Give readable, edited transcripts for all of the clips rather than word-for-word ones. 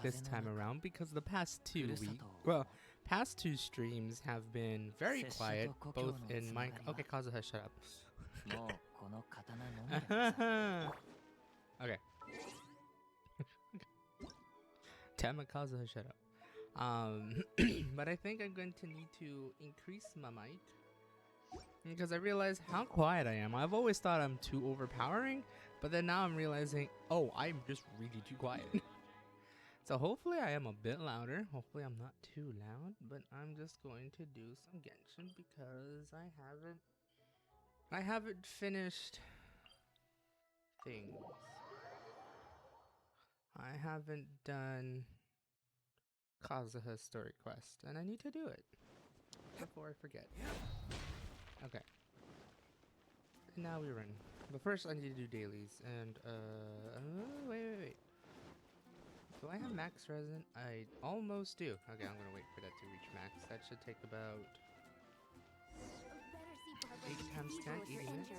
this time around because the past 2 weeks, well, past 2 streams have been very quiet, both in Minecraft. Okay, Kazuha, shut up. Okay. Damn it, Kazuha, shut up. But I think I'm going to need to increase my mic because I realize how quiet I am. I've always thought I'm too overpowering, but then now I'm realizing, oh, I'm just really too quiet. So hopefully I am a bit louder. Hopefully I'm not too loud, but I'm just going to do some Genshin because I haven't finished things. I haven't done Kazuha's story quest, and I need to do it before I forget. Okay. And now we run. But first I need to do dailies, and wait. Do I have max resin? I almost do. Okay, I'm gonna wait for that to reach max. That should take about 8 times 10, 80 minutes.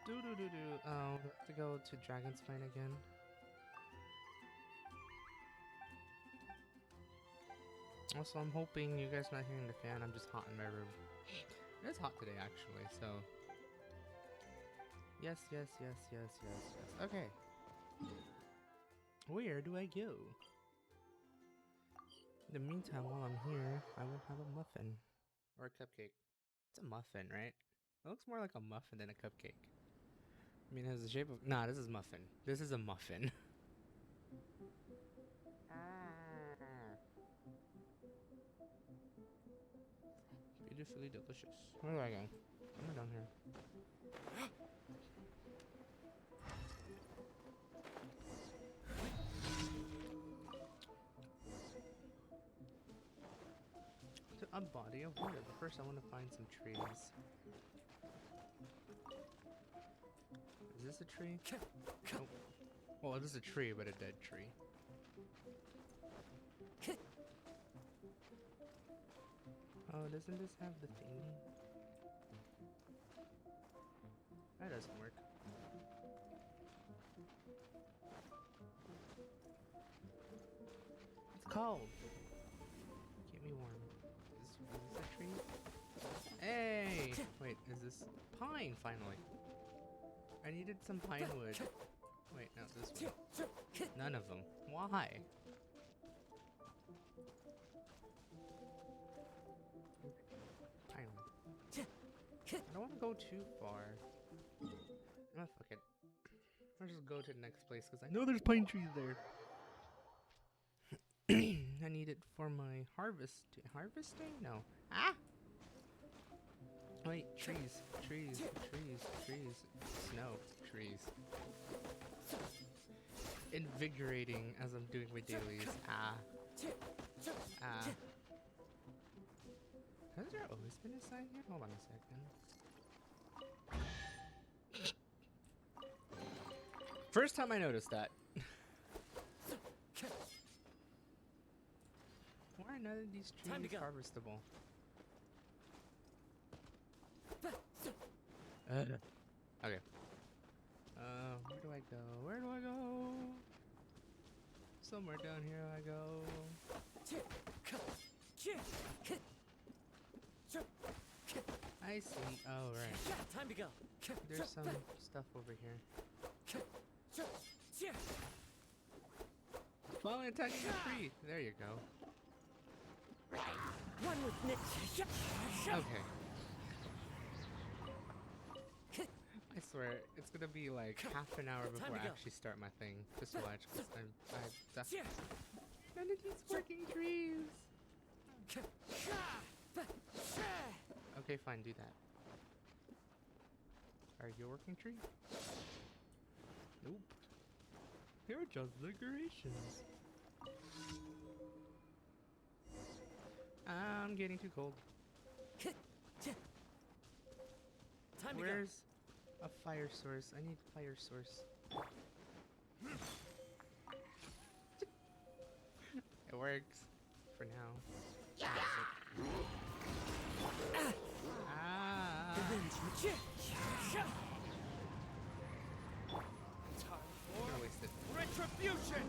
Oh, we have to go to Dragon's Fight again. Also, I'm hoping you guys not hearing the fan. I'm just hot in my room. It is hot today, actually, so... Yes. Okay. Where do I go? In the meantime, while I'm here, I will have a muffin. Or a cupcake. It's a muffin, right? It looks more like a muffin than a cupcake. I mean, it has the shape of... Nah, this is muffin. This is a muffin. Beautifully delicious. Where do I go? I'm down here. A body of water, but first I want to find some trees. Is this a tree? Nope. Well, it is a tree, but a dead tree. Oh, doesn't this have the thingy? That doesn't work. It's cold. Keep me warm. Is this a tree? Hey! Wait, is this pine finally? I needed some pine wood. Wait, no, this one. None of them. Why? Pine wood. I don't want to go too far. Oh, fuck it. I'll just go to the next place because I know there's pine trees there. I need it for my harvesting? No. Ah! Wait, trees. Snow. Trees. Invigorating as I'm doing my dailies. Has there always been a sign here? Hold on a second. First time I noticed that. Why are none of these trees harvestable? Okay. Where do I go? Somewhere down here I go. I see. Oh, right. Time to go. There's some stuff over here. Finally attacking the tree. There you go. One with Nick. Okay. I swear, it's gonna be like half an hour before I actually start my thing. Just watch, because none of these working trees. Okay, fine, do that. Are you a working tree? Nope. They're just decorations. I'm getting too cold. Where's a fire source? I need a fire source. It works for now. I'm gonna waste it. Retribution!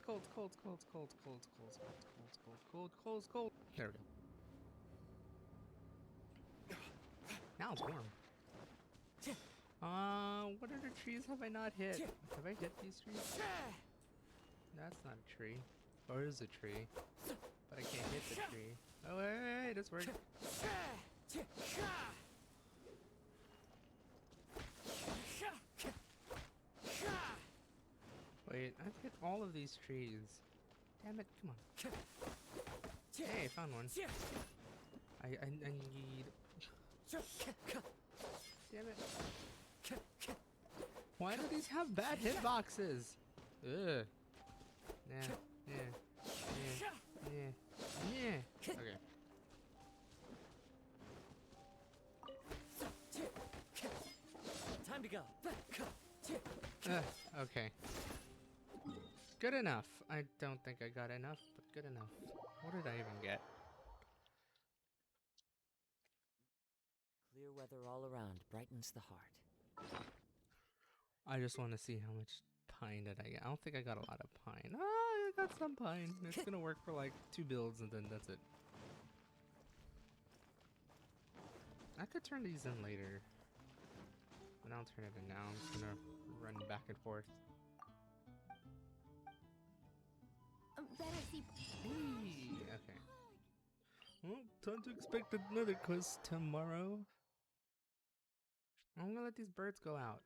cold, it's cold, it's cold, it's cold, it's cold, it's cold, it's cold, it's cold, it's cold, it's cold, it's cold, it's cold. There we go. Now it's warm. What other trees have I not hit? Have I hit these trees? That's not a tree. Or is a tree. But I can't hit the tree. Oh, wait, this worked. Wait, I've hit all of these trees. Damn it, come on. Hey, I found one. I need... Damn it. Why do these have bad hitboxes? Ugh. Yeah, yeah, yeah, yeah. Okay. Time to go. Okay. Good enough. I don't think I got enough, but good enough. What did I even get? Clear weather all around brightens the heart. I just want to see how much pine did I get. I don't think I got a lot of pine. Oh, I got some pine. It's gonna work for like 2 builds and then that's it. I could turn these in later. But I'll turn it in now. I'm just gonna run back and forth. Better see. Okay. Well, time to expect another quest tomorrow. I'm gonna let these birds go out.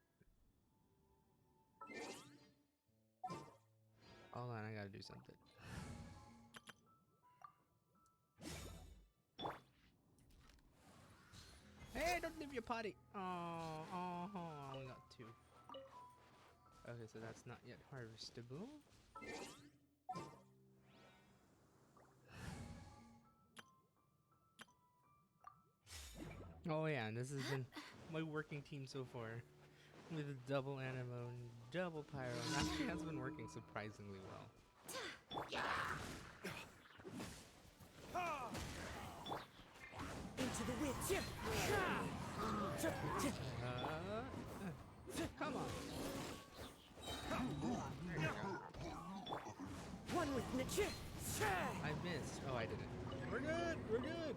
Hold on, I gotta do something. Hey, don't leave your potty! Oh, I only got 2. Okay, so that's not yet harvestable. Oh yeah, and this has been my working team so far. With a double animo and double pyro. And actually has been working surprisingly well. Into the witch. Come on. There you go. One with Nietzsche. I missed. Oh, I didn't. We're good. We're good.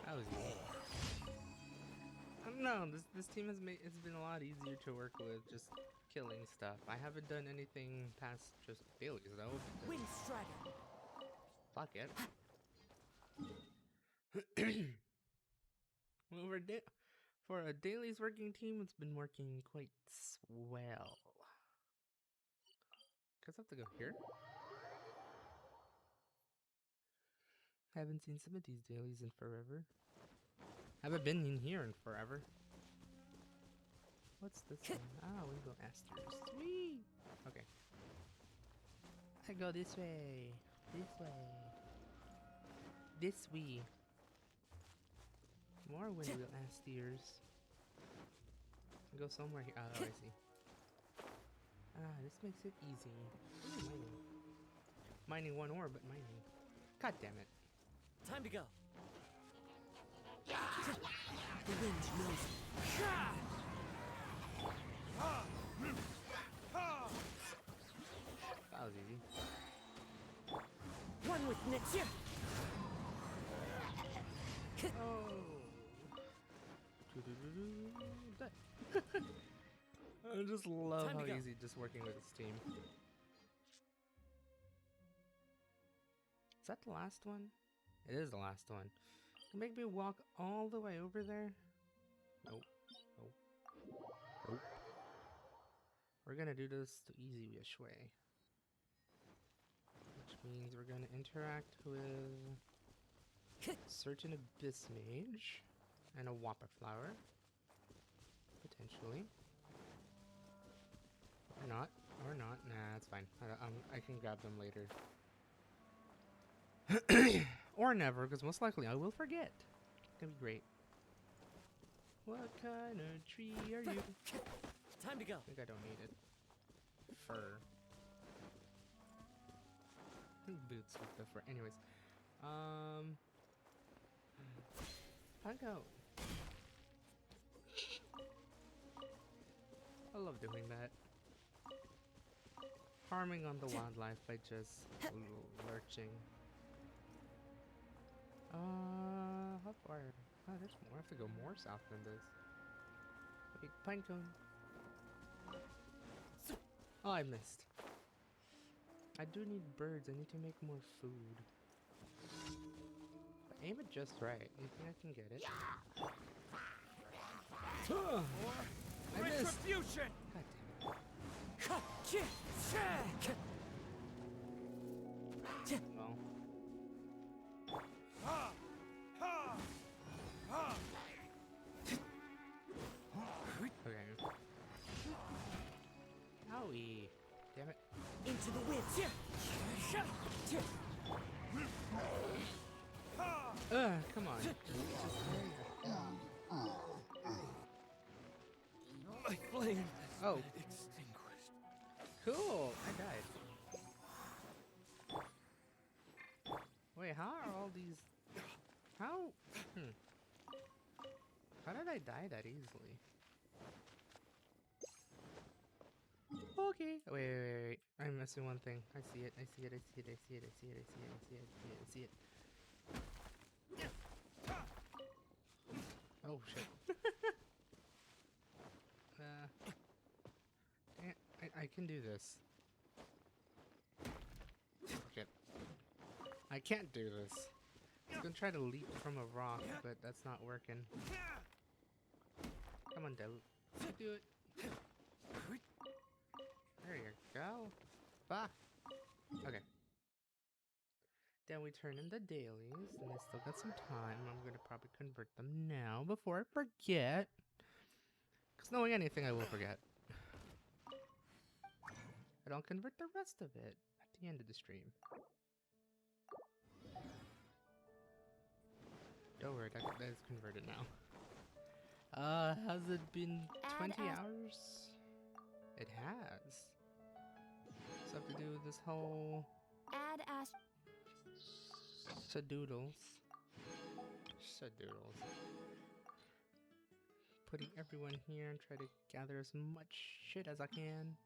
That was easy. I don't know. This team has made it's been a lot easier to work with. Just killing stuff. I haven't done anything past just dailies though. Wind Strider. Fuck it. Well, for a dailies working team, it's been working quite swell. Cause I have to go here. Haven't seen some of these dailies in forever. Haven't been in here in forever. What's this one? Ah, we go Asters. Sweet. Okay. I go this way. This way. This way. More windwheel Asters. Go somewhere here. Oh, I see. Ah, this makes it easy. Ooh, mining. Mining 1 ore, but mining. God damn it. Time to go. The wind knows. That was easy. One with Nietzsche. Oh. I just love Time how to go. easy just working with this team. Is that the last one? It is the last one. Make me walk all the way over there? Nope. Nope. Nope. We're gonna do this the easy-ish way. Which means we're gonna interact with certain Abyss Mage and a Whopper Flower. Potentially. Or not. Or not. Nah, it's fine. I can grab them later. Or never, because most likely I will forget. It's gonna be great. What kind of tree are you? Time to go. I think I don't need it. Fur. Boots with the fur. Anyways. Panko. I love doing that. Harming on the wildlife by just lurching. How far? Oh, there's more. I have to go more south than this. Wait, Pinecone. Oh, I missed. I do need birds. I need to make more food. But aim it just right. You think I can get it? I missed. Retribution! God damn it. Well. Okay. Owie. Damn it. Into the wind! Come on. Just My flame oh, extinguished. cool. I died. Wait, how are all these... How... How did I die that easily? Okay. Wait. I'm missing one thing. I see it. I see it. I see it. I see it. I see it. I see it. I see it. I see it. I see it. Oh shit. I can do this. Okay. I can't do this. I was gonna try to leap from a rock, but that's not working. Come on, Del. Do it. There you go. Bah. Okay. Then we turn in the dailies, and I still got some time. I'm gonna probably convert them now before I forget. Because knowing anything, I will forget. But I'll convert the rest of it at the end of the stream. Don't worry, that is converted now. Has it been 20 hours? It has. Stuff to do with this whole Add as Shadoodles. Shadoodles. Putting everyone here and try to gather as much shit as I can.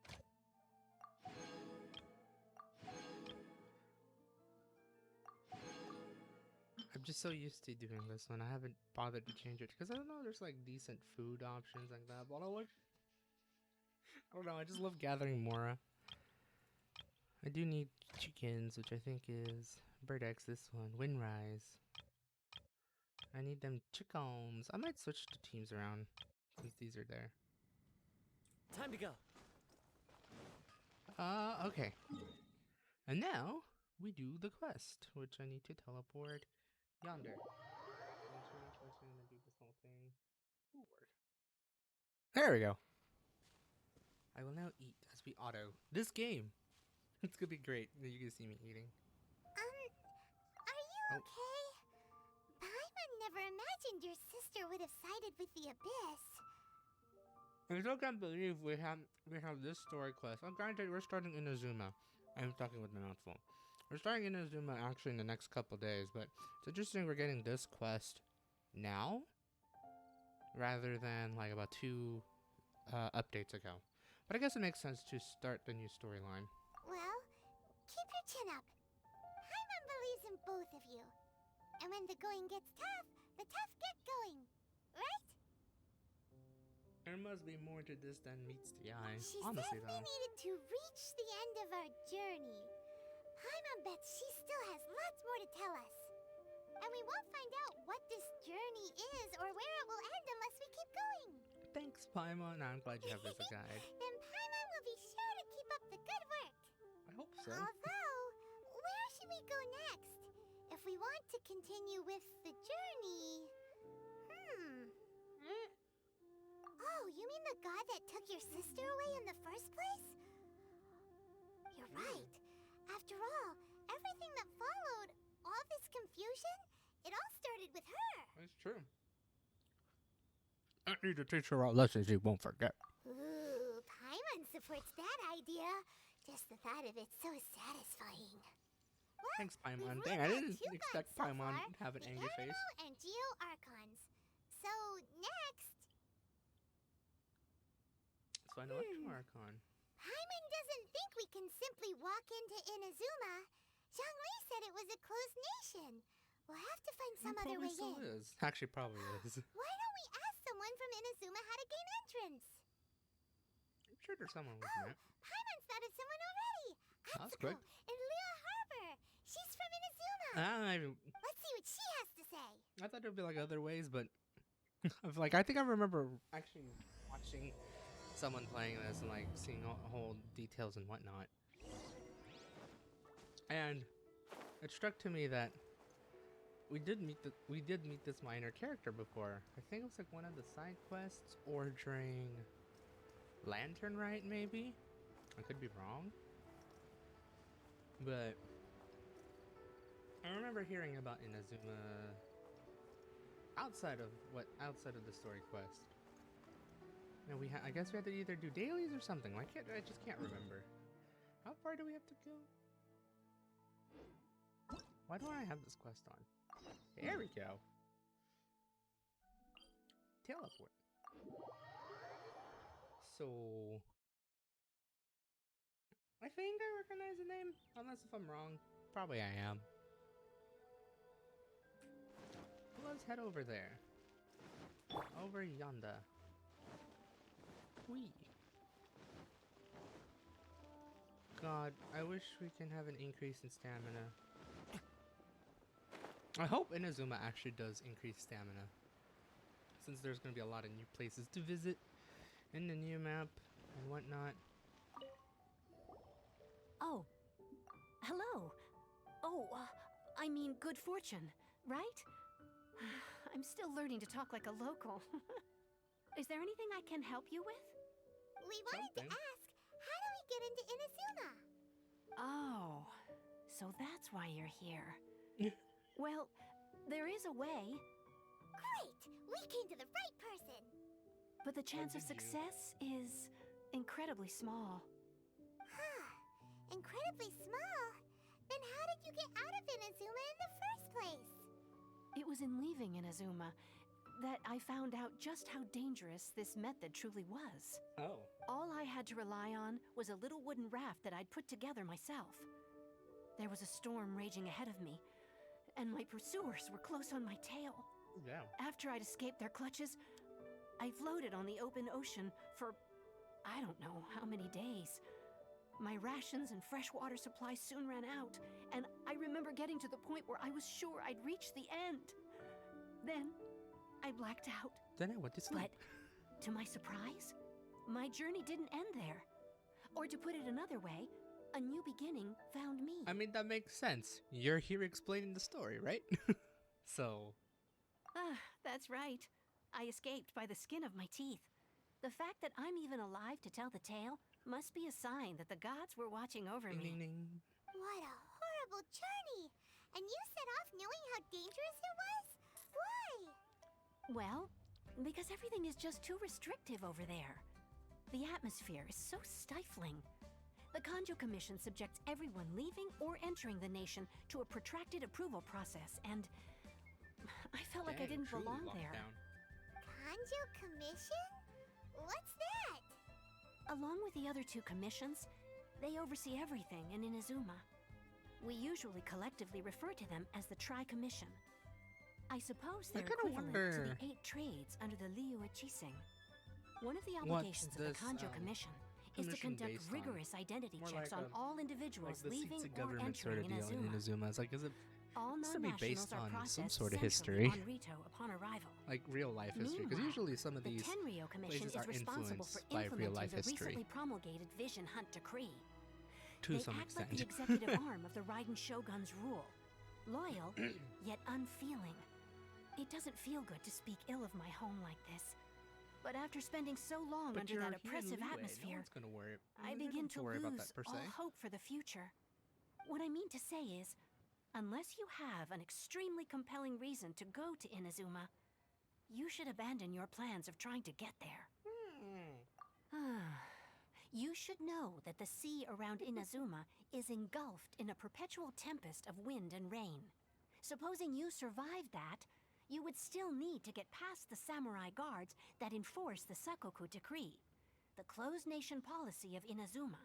I'm just so used to doing this one. I haven't bothered to change it because I don't know. There's like decent food options like that, but I don't know. I just love gathering Mora. I do need chickens, which I think is bird eggs. This one, Windrise. I need them chickens. I might switch the teams around since these are there. Time to go. Okay. And now we do the quest, which I need to teleport yonder. I'm gonna do this whole thing forward. There we go. I will now eat as we auto this game. It's gonna be great. You can see me eating. are you okay? Paimon never imagined your sister would have sided with the Abyss. I still can't believe we have this story quest. Oh, granted, we're starting Inazuma. I'm talking with my mouth full. We're starting Inazuma actually in the next couple days, but it's interesting we're getting this quest now rather than like about 2 updates ago. But I guess it makes sense to start the new storyline. Well, keep your chin up. Paimon believes in both of you. And when the going gets tough, the tough get going. Right? There must be more to this than meets the eye. She Honestly, said we though. needed to reach the end of our journey. Paimon bets she still has lots more to tell us. And we won't find out what this journey is or where it will end unless we keep going. Thanks, Paimon. I'm glad you have this as a guide. Then Paimon will be sure to keep up the good work. I hope so. Although, where should we go next? If we want to continue with the journey... Oh, you mean the god that took your sister away in the first place? You're right. After all, everything that followed, all this confusion, it all started with her. That's true. I need to teach her all lessons she won't forget. Ooh, Paimon supports that idea. Just the thought of it so satisfying. Well, Thanks, Paimon. we've Dang, ruled I out didn't 2 expect gods so Paimon far, to have an the angry face. Animal and Geo Archons. So, next... So I know Electro Archon. Paimon doesn't think we can simply walk into Inazuma. Zhongli said it was a closed nation. We'll have to find some other way Still in. is. Actually, probably is. Why don't we ask someone from Inazuma how to gain entrance? I'm sure there's someone with Oh, that. Paimon's thought of someone already. That was Atsuko quick. in Lua Harbor. She's from Inazuma. Let's see what she has to say. I thought there'd be like other ways, but like I think I remember actually watching someone playing this and like seeing all whole details and whatnot. And it struck to me that we did meet this minor character before. I think it was like one of the side quests or during Lantern Rite, maybe. I could be wrong, but I remember hearing about Inazuma outside of the story quest. No, I guess we had to either do dailies or something. I just can't remember. How far do we have to go? Why don't I have this quest on? There we go. Teleport. So I think I recognize the name, unless if I'm wrong. Probably I am. Let's head over there. Over yonder. Whee. God, I wish we can have an increase in stamina. I hope Inazuma actually does increase stamina, since there's going to be a lot of new places to visit in the new map and whatnot. Oh, hello. Oh, I mean good fortune, right? I'm still learning to talk like a local. Is there anything I can help you with? We wanted to ask, how do we get into Inazuma? Oh, so that's why you're here. Well, there is a way. Great! We came to the right person! But the chance of did you? success is incredibly small. Huh. Incredibly small? Then how did you get out of Inazuma in the first place? It was in leaving Inazuma that I found out just how dangerous this method truly was. Oh. All I had to rely on was a little wooden raft that I'd put together myself. There was a storm raging ahead of me, and my pursuers were close on my tail. Yeah. After I'd escaped their clutches, I floated on the open ocean for I don't know how many days. My rations and fresh water supply soon ran out, and I remember getting to the point where I was sure I'd reached the end. Then, I blacked out. Then I went to sleep. But, to my surprise, my journey didn't end there. Or to put it another way, a new beginning found me. I mean, that makes sense. You're here explaining the story, right? So. That's right. I escaped by the skin of my teeth. The fact that I'm even alive to tell the tale must be a sign that the gods were watching over Ding, me. ding, ding. What a horrible journey! And you set off knowing how dangerous it was? Why? Well, because everything is just too restrictive over there. The atmosphere is so stifling. The Kanjo Commission subjects everyone leaving or entering the nation to a protracted approval process, and I felt like I Dang, didn't truly belong locked there. down. Kanjo Commission? What's that? Along with the other two commissions, they oversee everything in Inazuma. We usually collectively refer to them as the Tri-Commission. I suppose they're kinda equivalent wonder- to the 8 trades under the Liu Chising. One of the What's obligations of the this, Kanjo Commission is to commission conduct based on? rigorous identity More checks like on a- all Like individuals the leaving seats of or government sort entering of deal in Inazuma. Inazuma. It's like, is it All This would be based non-nationals are on some processed sort of centrally history. on Rito upon arrival. like real life history? Because Meanwhile, usually some of The these Tenryo Commission places is are responsible for influenced by real implementing life the history recently promulgated Vision Hunt Decree. to They some act like extent. the executive arm of the Raiden Shogun's rule. Loyal, yet unfeeling. It doesn't feel good to speak ill of my home like this. But after spending so long But under you're that here in oppressive Liyue. atmosphere, No one's gonna worry. I they don't begin have to worry about lose that per all se. hope for the future. What I mean to say is, unless you have an extremely compelling reason to go to Inazuma, you should abandon your plans of trying to get there. You should know that the sea around Inazuma is engulfed in a perpetual tempest of wind and rain. Supposing you survive that, you would still need to get past the samurai guards that enforce the Sakoku Decree, the closed nation policy of Inazuma.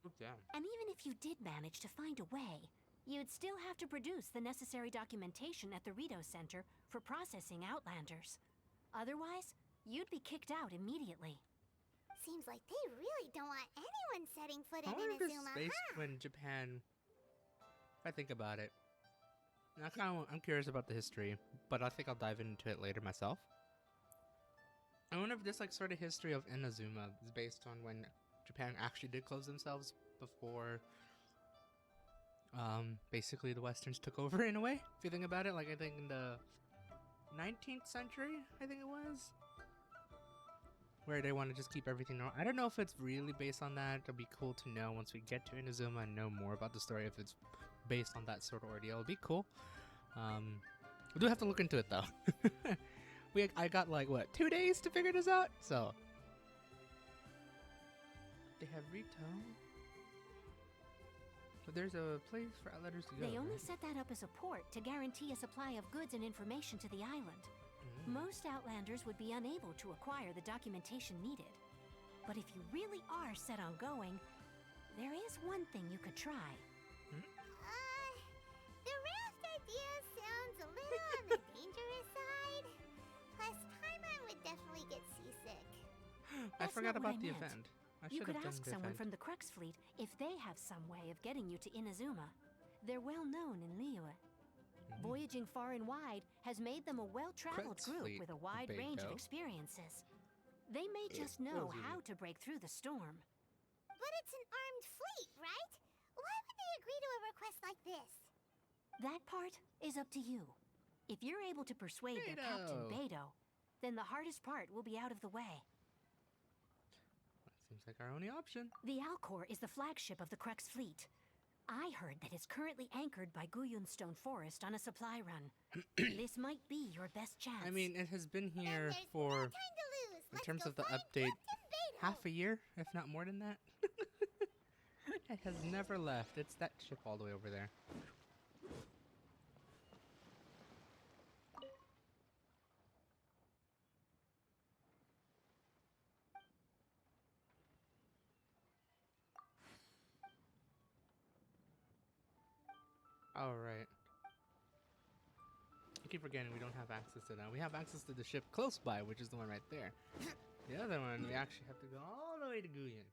Oh, damn. And even if you did manage to find a way, you'd still have to produce the necessary documentation at the Rito Center for processing Outlanders. Otherwise, you'd be kicked out immediately. Seems like they really don't want anyone setting foot I in wonder if it's Inazuma, based huh? when Japan. If I think about it, I'm curious about the history, but I think I'll dive into it later myself. I wonder if this like sort of history of Inazuma is based on when Japan actually did close themselves before basically the Westerns took over in a way. If you think about it, like I think in the 19th century, I think it was, where they want to just keep everything normal. I don't know if it's really based on that. It'll be cool to know once we get to Inazuma and know more about the story if it's based on that sort of ordeal. It'll be cool. We do have to look into it though. I got like what, 2 days to figure this out? So they have Rito, but there's a place for Outlanders to go. They only right? set that up as a port to guarantee a supply of goods and information to the island. Most Outlanders would be unable to acquire the documentation needed. But if you really are set on going, there is one thing you could try. The raft idea sounds a little on the dangerous side. Plus, Paimon would definitely get seasick. I That's forgot not what about I the meant. event. I You should could have done ask the someone event. from the Crux fleet if they have some way of getting you to Inazuma. They're well known in Liyue. Voyaging far and wide has made them a well-traveled Crux group fleet, with a wide range of Beto. experiences. They may just know Cozy. how to break through the storm. But it's an armed fleet, right? Why would they agree to a request like this? That part is up to you. If you're able to persuade their captain, Beto, then the hardest part will be out of the way. That seems like our only option. The Alcor is the flagship of the Crux fleet. I heard that it's currently anchored by Guyunstone Forest on a supply run. This might be your best chance. I mean, it has been Then here there's for, no time to lose. in Let's terms go of the find update, Captain Beto. half a year, if not more than that. It has never left. It's that ship all the way over there. Alright. I keep forgetting we don't have access to that. We have access to the ship close by, which is the one right there. The other one, we actually have to go all the way to Guyan.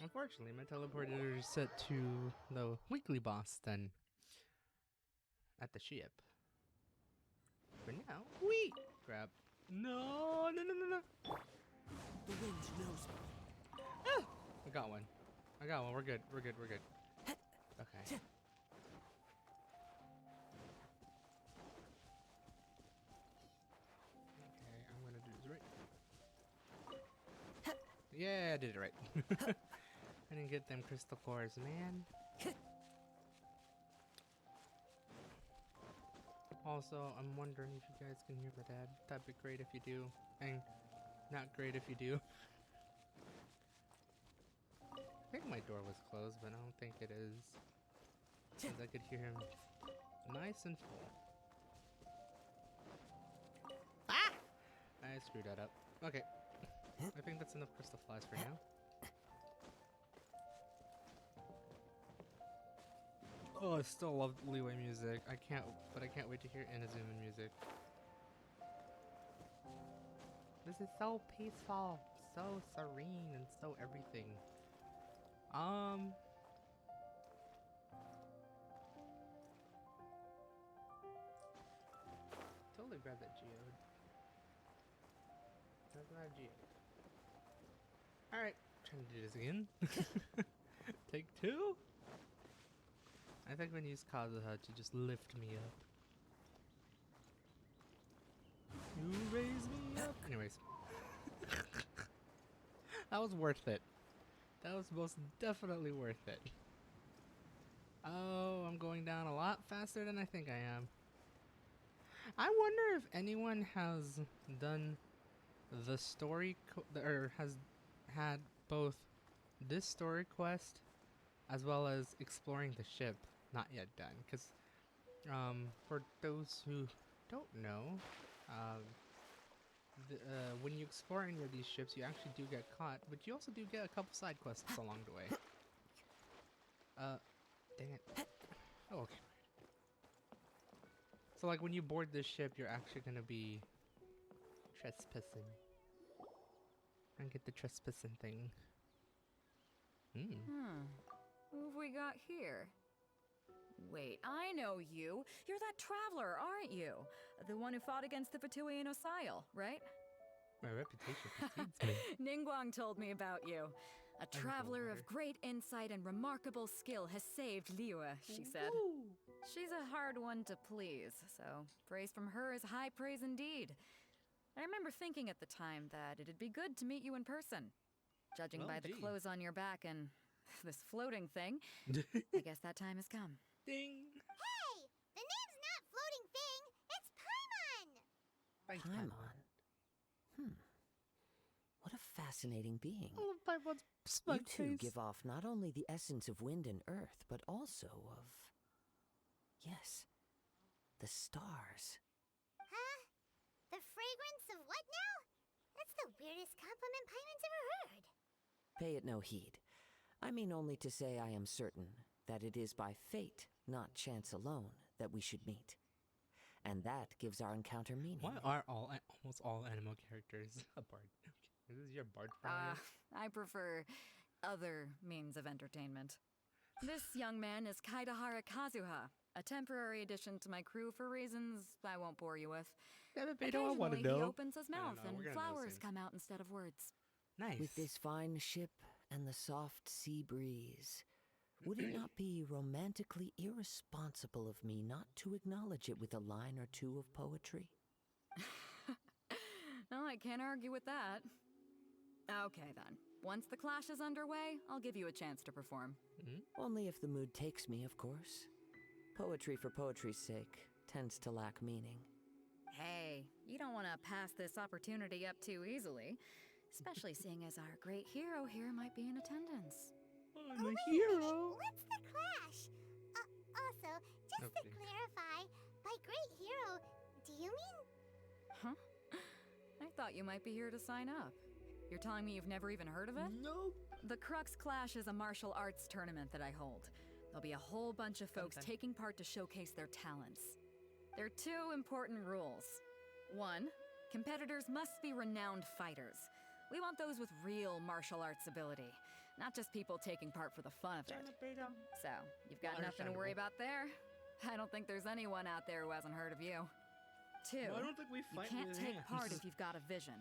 Unfortunately, my teleporter is set to the weekly boss then at the ship. For now, we grab. No. The wind knows me. Ah! I got one. We're good. Okay. Okay, I'm gonna do this right. Yeah, I did it right. I didn't get them crystal cores, man. Also, I'm wondering if you guys can hear my dad. That'd be great if you do. And not great if you do. I think my door was closed, but I don't think it is. Because I could hear him nice and full. Ah! I screwed that up. Okay. I think that's enough crystal flies for now. Oh, I still love Leeway music. I can't wait to hear Inazuma music. This is so peaceful, so serene, and so everything. Totally grab that geode. That's not a geode. Alright, trying to do this again. Take two? I think I'm gonna use Kazuha to just lift me up. You raise me up. Anyways. That was worth it. That was most definitely worth it. Oh, I'm going down a lot faster than I think I am. I wonder if anyone has done the story or has had both this story quest as well as exploring the ship not yet done, because For those who don't know, um, when you explore any of these ships, you actually do get caught, but you also do get a couple side quests along the way. Dang it. Oh, okay. So, like, when you board this ship, you're actually gonna be trespassing. And get the trespassing thing. Who have we got here? Wait, I know you. You're that traveler, aren't you? The one who fought against the Fatui and Osile, right? My reputation precedes me. Ningguang told me about you. A go traveler water. of great insight and remarkable skill has saved Liyue, she said. Woo! She's a hard one to please, so praise from her is high praise indeed. I remember thinking at the time that it'd be good to meet you in person. Judging Well, by the gee. clothes on your back and this floating thing, I guess that time has come. Ding! Hey! The name's not Floating Thing! It's Paimon! Thanks, Paimon. What a fascinating being. Oh, Paimon's You smug two face. give off not only the essence of wind and earth, but also of... Yes, the stars. Huh? The fragrance of what now? That's the weirdest compliment Paimon's ever heard. Pay it no heed. I mean only to say I am certain that it is by fate, not chance alone, that we should meet. And that gives our encounter meaning. Why are almost all anime characters a bard? This is your bard friend. I prefer other means of entertainment. This young man is Kaidahara Kazuha, a temporary addition to my crew for reasons I won't bore you with. Damn it, Beto, I want to Occasionally, know. he opens his I don't mouth know, and we're gonna know flowers soon. come out instead of words. Nice. With this fine ship and the soft sea breeze, would it not be romantically irresponsible of me not to acknowledge it with a line or two of poetry? Well, I can't argue with that. Okay then. Once the clash is underway, I'll give you a chance to perform. Only if the mood takes me, of course. Poetry for poetry's sake tends to lack meaning. Hey, you don't want to pass this opportunity up too easily, especially seeing as our great hero here might be in attendance. I'm a Wait a hero. minute, what's the clash? Also, just to Okay. clarify, by great hero, do you mean... Huh? I thought you might be here to sign up. You're telling me you've never even heard of it? Nope. The Crux Clash is a martial arts tournament that I hold. There'll be a whole bunch of folks Okay. taking part to showcase their talents. There are two important rules. One, competitors must be renowned fighters. We want those with real martial arts ability, not just people taking part for the fun of it. So, you've got Well, nothing to worry understandable. about there. I don't think there's anyone out there who hasn't heard of you. Two, Well, I don't think we you fight can't with take part hands. if you've got a vision.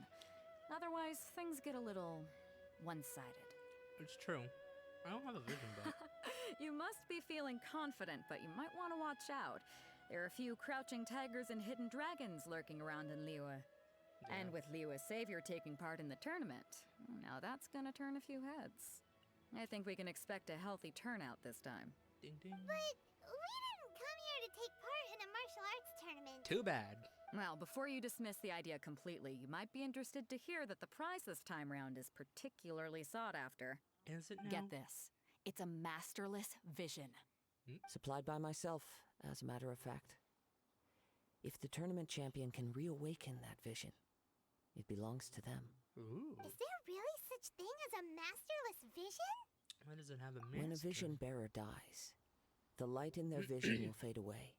Otherwise, things get a little one-sided. It's true. I don't have a vision, but You must be feeling confident, but you might want to watch out. There are a few crouching tigers and hidden dragons lurking around in Liyue. And with Liyue's savior taking part in the tournament, now that's gonna turn a few heads. I think we can expect a healthy turnout this time. ding ding. But we didn't come here to take part in a martial arts tournament. Too bad. Well, before you dismiss the idea completely, you might be interested to hear that the prize this time round is particularly sought after. Is it now? Get this. It's a masterless vision. Supplied by myself, as a matter of fact. If the tournament champion can reawaken that vision, it belongs to them. Ooh. Is there really such thing as a masterless vision? Why does it have a mask? When a vision bearer dies, the light in their vision will fade away.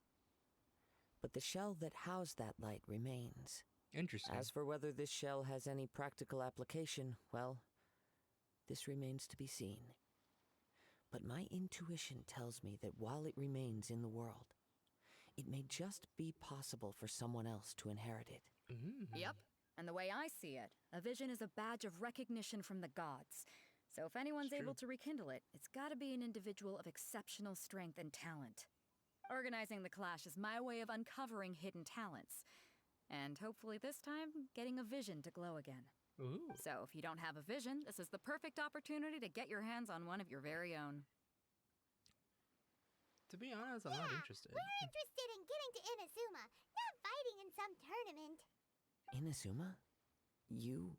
But the shell that housed that light remains. Interesting. As for whether this shell has any practical application, well, this remains to be seen. But my intuition tells me that while it remains in the world, it may just be possible for someone else to inherit it. Yep. And the way I see it, a vision is a badge of recognition from the gods. So if anyone's It's able true. to rekindle it, it's gotta be an individual of exceptional strength and talent. Organizing the clash is my way of uncovering hidden talents. And hopefully this time, getting a vision to glow again. Ooh. So if you don't have a vision, this is the perfect opportunity to get your hands on one of your very own. To be honest, I'm not interested. We're interested in getting to Inazuma, not fighting in some tournament. Inazuma? You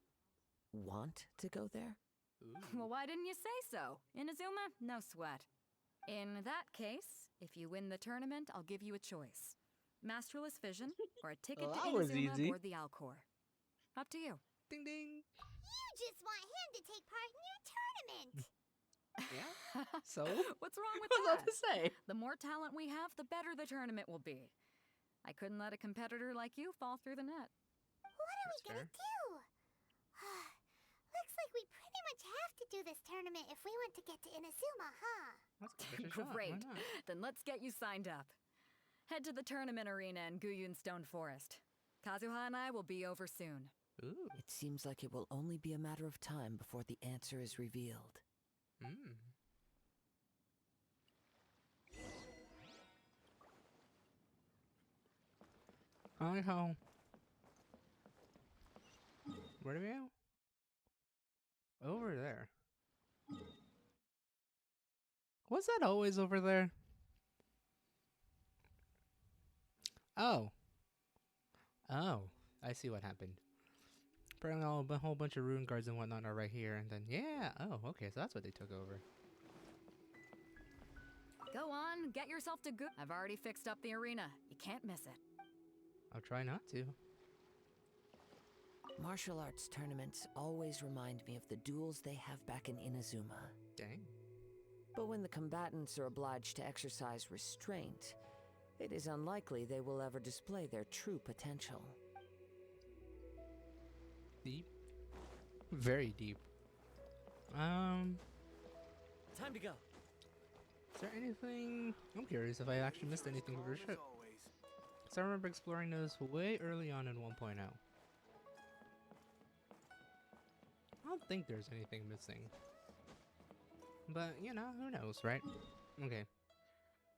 want to go there? Ooh. Well, why didn't you say so? Inazuma? No sweat. In that case, if you win the tournament, I'll give you a choice. Masterless Vision or a ticket Well, to that was Inazuma easy. aboard the Alcor. Up to you. Ding ding. You just want him to take part in your tournament. Yeah. So? What's wrong with What's up that? to say? The more talent we have, the better the tournament will be. I couldn't let a competitor like you fall through the net. What are we That's gonna fair. do? Looks like we pretty much have to do this tournament if we want to get to Inazuma, huh? Let's give it a shot. Why Great. not? Then let's get you signed up. Head to the tournament arena in Guyun Stone Forest. Kazuha and I will be over soon. Ooh. It seems like it will only be a matter of time before the answer is revealed. Mm. I like how. Where do we go? Over there. Was that always over there? Oh. Oh. I see what happened. Apparently a whole bunch of ruin guards and whatnot are right here, and then yeah. Oh, okay, so that's what they took over. Go on, get yourself to good. I've already fixed up the arena. You can't miss it. I'll try not to. Martial arts tournaments always remind me of the duels they have back in Inazuma. Dang. But when the combatants are obliged to exercise restraint, it is unlikely they will ever display their true potential. Deep. Very deep. Time to go. Is there anything? I'm curious if I actually missed anything for shit. Because I remember exploring those way early on in 1.0. I don't think there's anything missing. But, you know, who knows, right? Okay.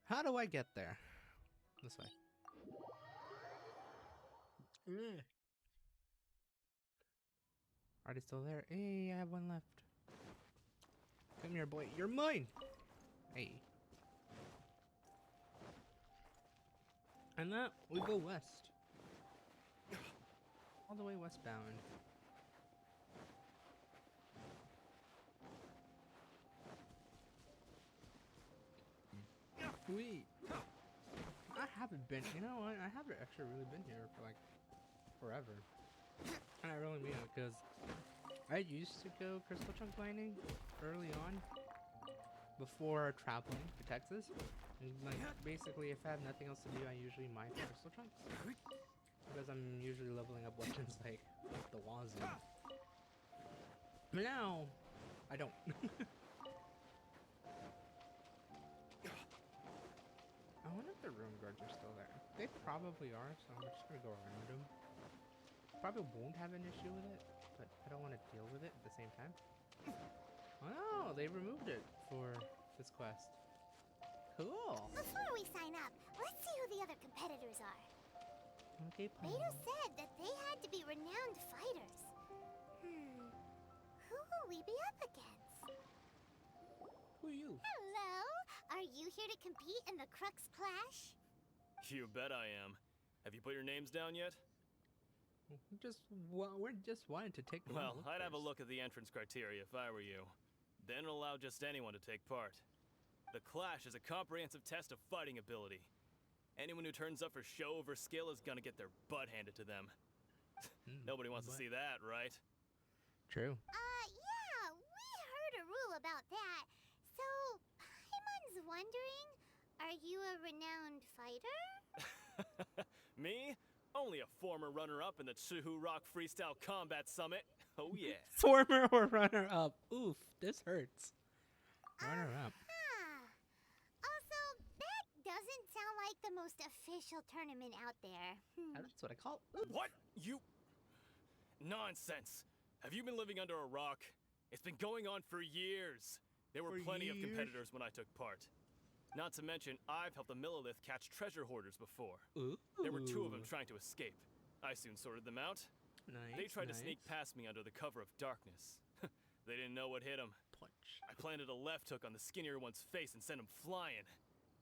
How do I get there? This way. Are they still there? Hey, I have one left. Come here, boy. You're mine! Hey. And that, we go west. All the way westbound. Sweet. I haven't been, you know what? I haven't actually really been here for like forever. And I really mean it because I used to go crystal chunk mining early on before traveling to Texas. And like basically if I have nothing else to do, I usually mine for crystal chunks. Because I'm usually leveling up weapons like the wazoo. But now I don't. I wonder if the ruin guards are still there. They probably are, so I'm just gonna go around them. Probably won't have an issue with it, but I don't want to deal with it at the same time. Oh, they removed it for this quest. Cool. Before we sign up, let's see who the other competitors are. Okay, Beto said that they had to be renowned fighters. Who will we be up against? Who are you? Hello? Are you here to compete in the Crux Clash? You bet I am. Have you put your names down yet? We're just wanting to take a Well, look I'd have a first. look at the entrance criteria if I were you. Then it'll allow just anyone to take part. The Clash is a comprehensive test of fighting ability. Anyone who turns up for show over skill is gonna get their butt handed to them. Nobody wants to see that, right? True. Yeah, we heard a rule about that. So, Paimon's wondering, are you a renowned fighter? Me? Only a former runner-up in the Chihu Rock Freestyle Combat Summit. Oh yeah. Former or runner up. Oof, this hurts. Runner up. Also, that doesn't sound like the most official tournament out there. That's what I call it. Oof. What? You... Nonsense. Have you been living under a rock? It's been going on for years. There were For plenty of years? competitors when I took part. Not to mention, I've helped the Millilith catch treasure hoarders before. Ooh. There were 2 of them trying to escape. I soon sorted them out. Nice. They tried to nice. sneak past me under the cover of darkness. They didn't know what hit them. Punch. I planted a left hook on the skinnier one's face and sent him flying.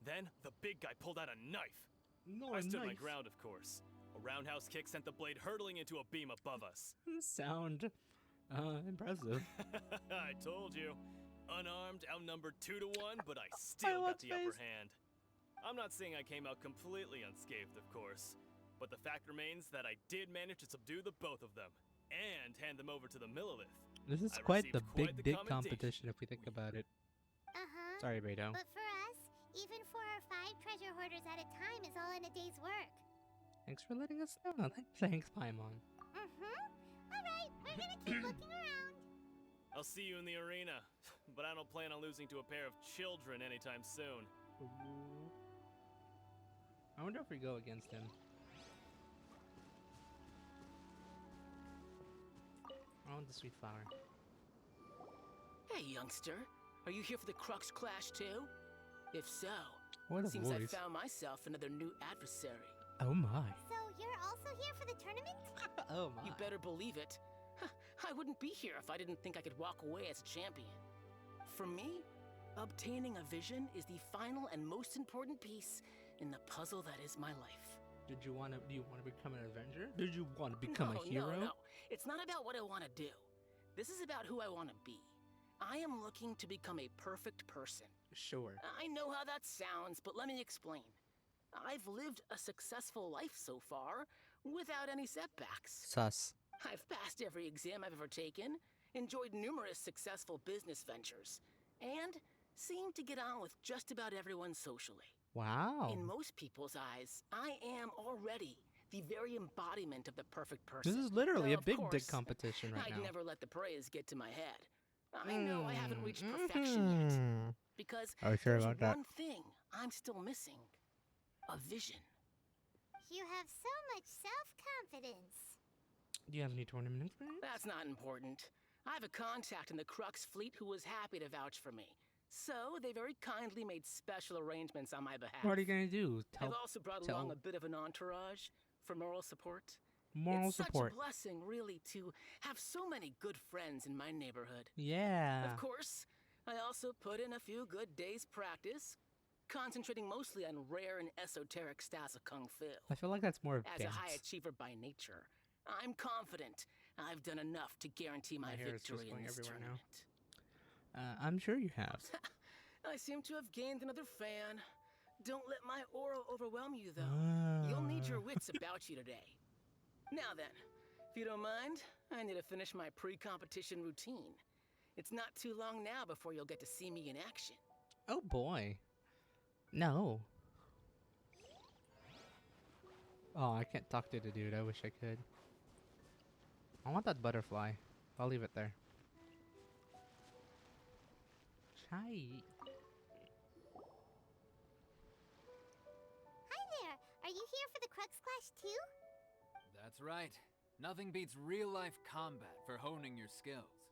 Then, the big guy pulled out a knife. No, I stood my ground, of course. A roundhouse kick sent the blade hurtling into a beam above us. Sound impressive. I told you. Unarmed, outnumbered 2-1, but I still got what's the upper face? hand. I'm not saying I came out completely unscathed, of course, but the fact remains that I did manage to subdue the both of them and hand them over to the Millilith. This is I quite the received big quite the dick commendation. competition if we think about it. Uh-huh. Sorry, Beto. But for us, even 4 or 5 treasure hoarders at a time is all in a day's work. Thanks for letting us know. Thanks, Paimon. Mm-hmm. Alright, we're gonna keep looking around. I'll see you in the arena, but I don't plan on losing to a pair of children anytime soon. I wonder if we go against him. I want the sweet flower. Hey, youngster. Are you here for the Crux Clash too? If so, What a seems voice. I found myself another new adversary. Oh my. So you're also here for the tournament? Oh my. You better believe it. I wouldn't be here if I didn't think I could walk away as a champion. For me, obtaining a vision is the final and most important piece in the puzzle that is my life. Do you want to become an Avenger? Did you want to become a hero? No. It's not about what I want to do. This is about who I want to be. I am looking to become a perfect person. Sure. I know how that sounds, but let me explain. I've lived a successful life so far, without any setbacks. Sus. I've passed every exam I've ever taken, enjoyed numerous successful business ventures, and seemed to get on with just about everyone socially. Wow. In most people's eyes, I am already the very embodiment of the perfect person. This is literally Now, a of big course, dick competition right I'd now. never let the praise get to my head. I know I haven't reached perfection yet, because Oh, sure there's about that. one thing I'm still missing. A vision. You have so much self-confidence. Do you have any tournament experience? That's not important. I have a contact in the Crux fleet who was happy to vouch for me. So they very kindly made special arrangements on my behalf. What are you gonna do? I've also brought along a bit of an entourage for moral support. Moral it's support. such a blessing, really, to have so many good friends in my neighborhood. Yeah. Of course, I also put in a few good days' practice, concentrating mostly on rare and esoteric styles of Kung Fu. I feel like that's more of As dance. a high achiever by nature, I'm confident I've done enough to guarantee my hair is just victory in going this everywhere now. tournament. I'm sure you have. I seem to have gained another fan. Don't let my aura overwhelm you, though. You'll need your wits about you today. Now then, if you don't mind, I need to finish my pre-competition routine. It's not too long now before you'll get to see me in action. Oh boy. No. Oh, I can't talk to the dude. I wish I could. I want that butterfly. I'll leave it there. Chai. Hi there. Are you here for the Crux Clash too? That's right. Nothing beats real-life combat for honing your skills.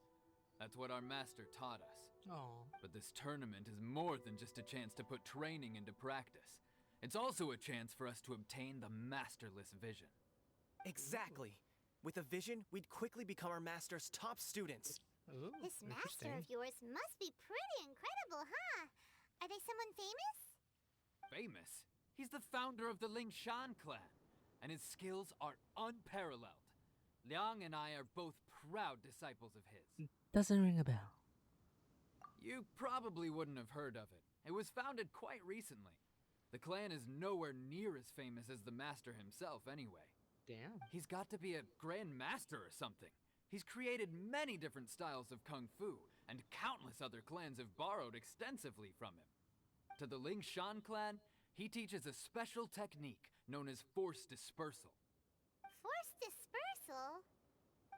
That's what our master taught us. Oh. But this tournament is more than just a chance to put training into practice. It's also a chance for us to obtain the masterless vision. Exactly. With a vision, we'd quickly become our master's top students. Ooh, This master interesting. of yours must be pretty incredible, huh? Are they someone famous? Famous? He's the founder of the Lingshan clan, and his skills are unparalleled. Liang and I are both proud disciples of his. Doesn't ring a bell. You probably wouldn't have heard of it. It was founded quite recently. The clan is nowhere near as famous as the master himself anyway. Damn. He's got to be a grand master or something. He's created many different styles of kung fu, and countless other clans have borrowed extensively from him. To the Lingshan clan, he teaches a special technique known as force dispersal. Force dispersal?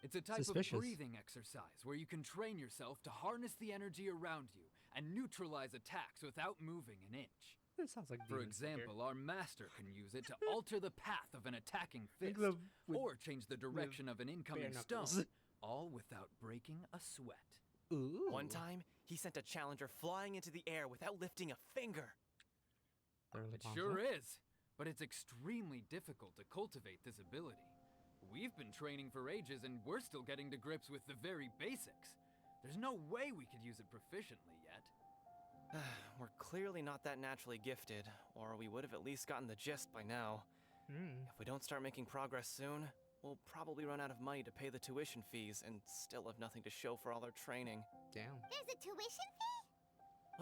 It's a type Suspicious. of breathing exercise where you can train yourself to harness the energy around you and neutralize attacks without moving an inch. That sounds like For Demon Slayer. example, our master can use it to alter the path of an attacking fist, the- with- or change the direction of an incoming knuckles. stone, all without breaking a sweat. Ooh. One time, he sent a challenger flying into the air without lifting a finger. Thoroughly It bombs sure it. is, but it's extremely difficult to cultivate this ability. We've been training for ages and we're still getting to grips with the very basics. There's no way we could use it proficiently yet. We're clearly not that naturally gifted, or we would have at least gotten the gist by now. If we don't start making progress soon, we'll probably run out of money to pay the tuition fees and still have nothing to show for all our training. Damn. There's a tuition fee?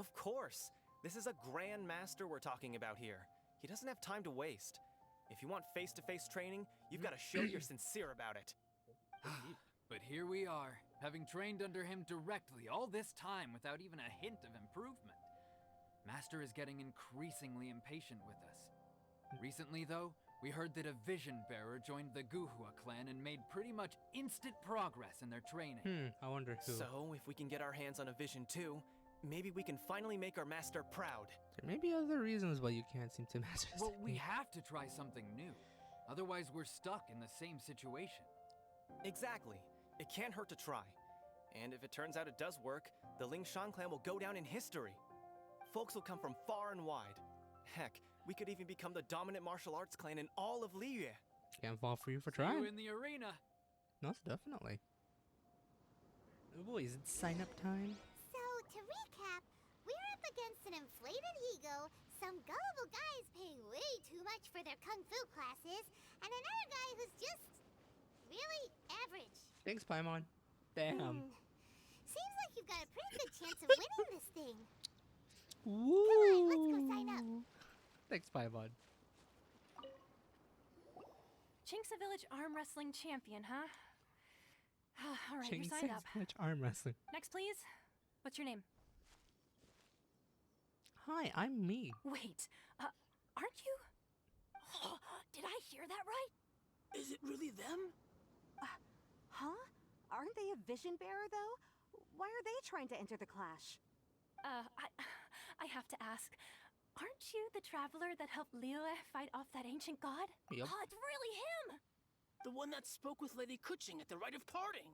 Of course! This is a Grand Master we're talking about here. He doesn't have time to waste. If you want face-to-face training, you've got to show you're sincere about it. But here we are, having trained under him directly all this time without even a hint of improvement. Master is getting increasingly impatient with us. Recently, though, we heard that a Vision Bearer joined the Guhua clan and made pretty much instant progress in their training. I wonder who. So, if we can get our hands on a Vision too, maybe we can finally make our master proud. There may be other reasons why you can't seem to master this Well, we technique. have to try something new. Otherwise, we're stuck in the same situation. Exactly. It can't hurt to try. And if it turns out it does work, the Ling Shan clan will go down in history. Folks will come from far and wide. Heck, we could even become the dominant martial arts clan in all of Liyue. Can't fall for you for See you trying. in the arena. Most definitely. Oh boys, it's sign up time. So, to recap, we're up against an inflated ego, some gullible guys paying way too much for their kung fu classes, and another guy who's just really average. Thanks, Paimon. Damn. Seems like you've got a pretty good chance of winning this thing. Woo. Come on, let's go sign up. Thanks, Paimon. Chinksa Village arm wrestling champion, huh? All right, you're Ching signed up. Much arm wrestling. Next, please. What's your name? Hi, I'm me. Wait, aren't you? Did I hear that right? Is it really them? Huh? Aren't they a vision bearer, though? Why are they trying to enter the clash? I have to ask. Aren't you the traveler that helped Liyue fight off that ancient god? Yep. Oh, it's really him! The one that spoke with Lady Kuching at the rite of parting.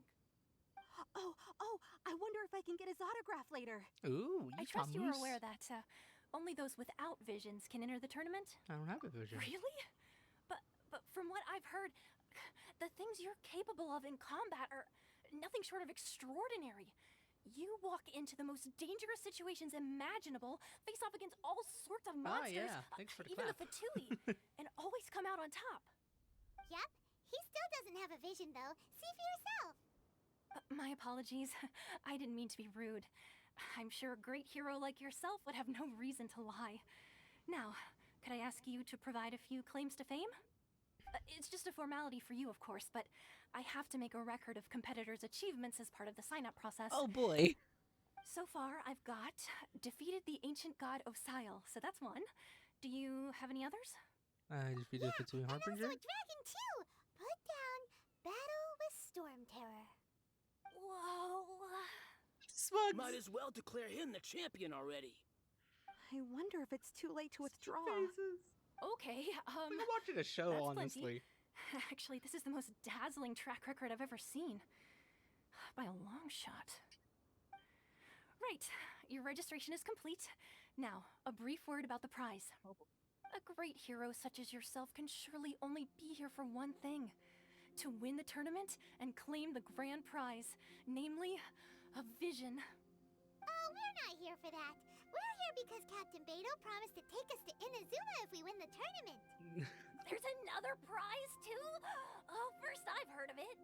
Oh, I wonder if I can get his autograph later. Ooh, I trust you are aware that only those without visions can enter the tournament. I don't have a vision. Really? But from what I've heard, the things you're capable of in combat are nothing short of extraordinary. You walk into the most dangerous situations imaginable, face off against all sorts of monsters, yeah. Thanks for the even clap. the Fatui, and always come out on top. Yep, he still doesn't have a vision though. See for yourself. My apologies. I didn't mean to be rude. I'm sure a great hero like yourself would have no reason to lie. Now, could I ask you to provide a few claims to fame? It's just a formality for you, of course, but I have to make a record of competitors' achievements as part of the sign-up process. Oh boy. So far, I've got defeated the ancient god Osail, so that's one. Do you have any others? I defeated the Fatui And also Harbinger. a dragon too. Put down battle with Storm Terror. Whoa. Smugs. Might as well declare him the champion already. I wonder if it's too late to withdraw. Okay, I'm watching a show, that's honestly. plenty. Actually, this is the most dazzling track record I've ever seen. By a long shot. Right, your registration is complete. Now, a brief word about the prize. A great hero such as yourself can surely only be here for one thing. To win the tournament and claim the grand prize, namely, a vision. Oh, we're not here for that. We're here because Captain Beto promised to take us to Inazuma if we win the tournament. There's another prize, too? Oh, first I've heard of it.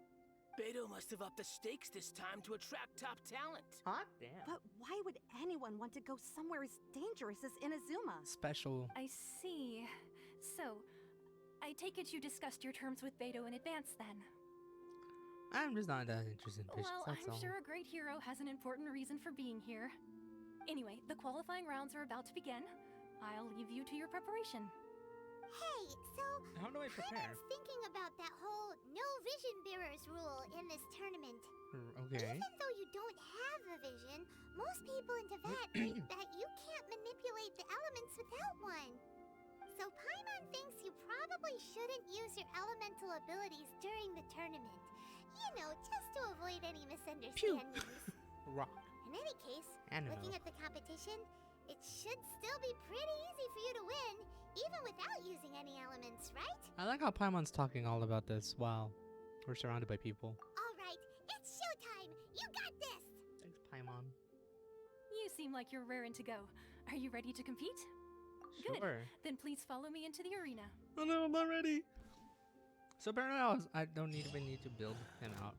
Beto must have upped the stakes this time to attract top talent. Hot damn. But why would anyone want to go somewhere as dangerous as Inazuma? Special. I see. So, I take it you discussed your terms with Beto in advance, then? I'm just not that interested in patience, Well, that's I'm all. sure a great hero has an important reason for being here. Anyway, the qualifying rounds are about to begin. I'll leave you to your preparation. Hey, so How do I prepare? Paimon's thinking about that whole no vision bearers rule in this tournament. Okay. Even though you don't have a vision, most people in Tibet think that you can't manipulate the elements without one. So Paimon thinks you probably shouldn't use your elemental abilities during the tournament. You know, just to avoid any misunderstandings. Rock. In any case, Animal. looking at the competition, it should still be pretty easy for you to win, even without using any elements, right? I like how Paimon's talking all about this while we're surrounded by people. All right, it's showtime! You got this! Thanks, Paimon. You seem like you're raring to go. Are you ready to compete? Good. Sure. Then please follow me into the arena. Oh no, I'm not ready. So apparently I don't even need to build him out.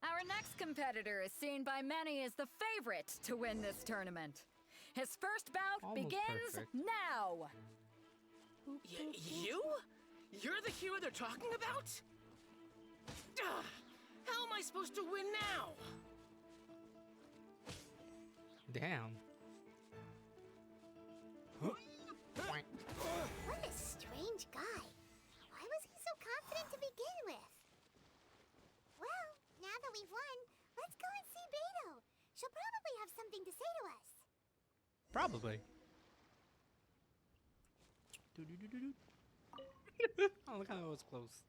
Our Our next competitor is seen by many as the favorite to win this tournament. His first bout Almost begins perfect. now. You? You're the hero they're talking about? Ugh, how am I supposed to win now? Damn. What a strange guy. Why was he so confident to begin with? Well, now that we've won, let's go and see Beto. She'll probably have something to say to us. Probably. Oh, look how it was close.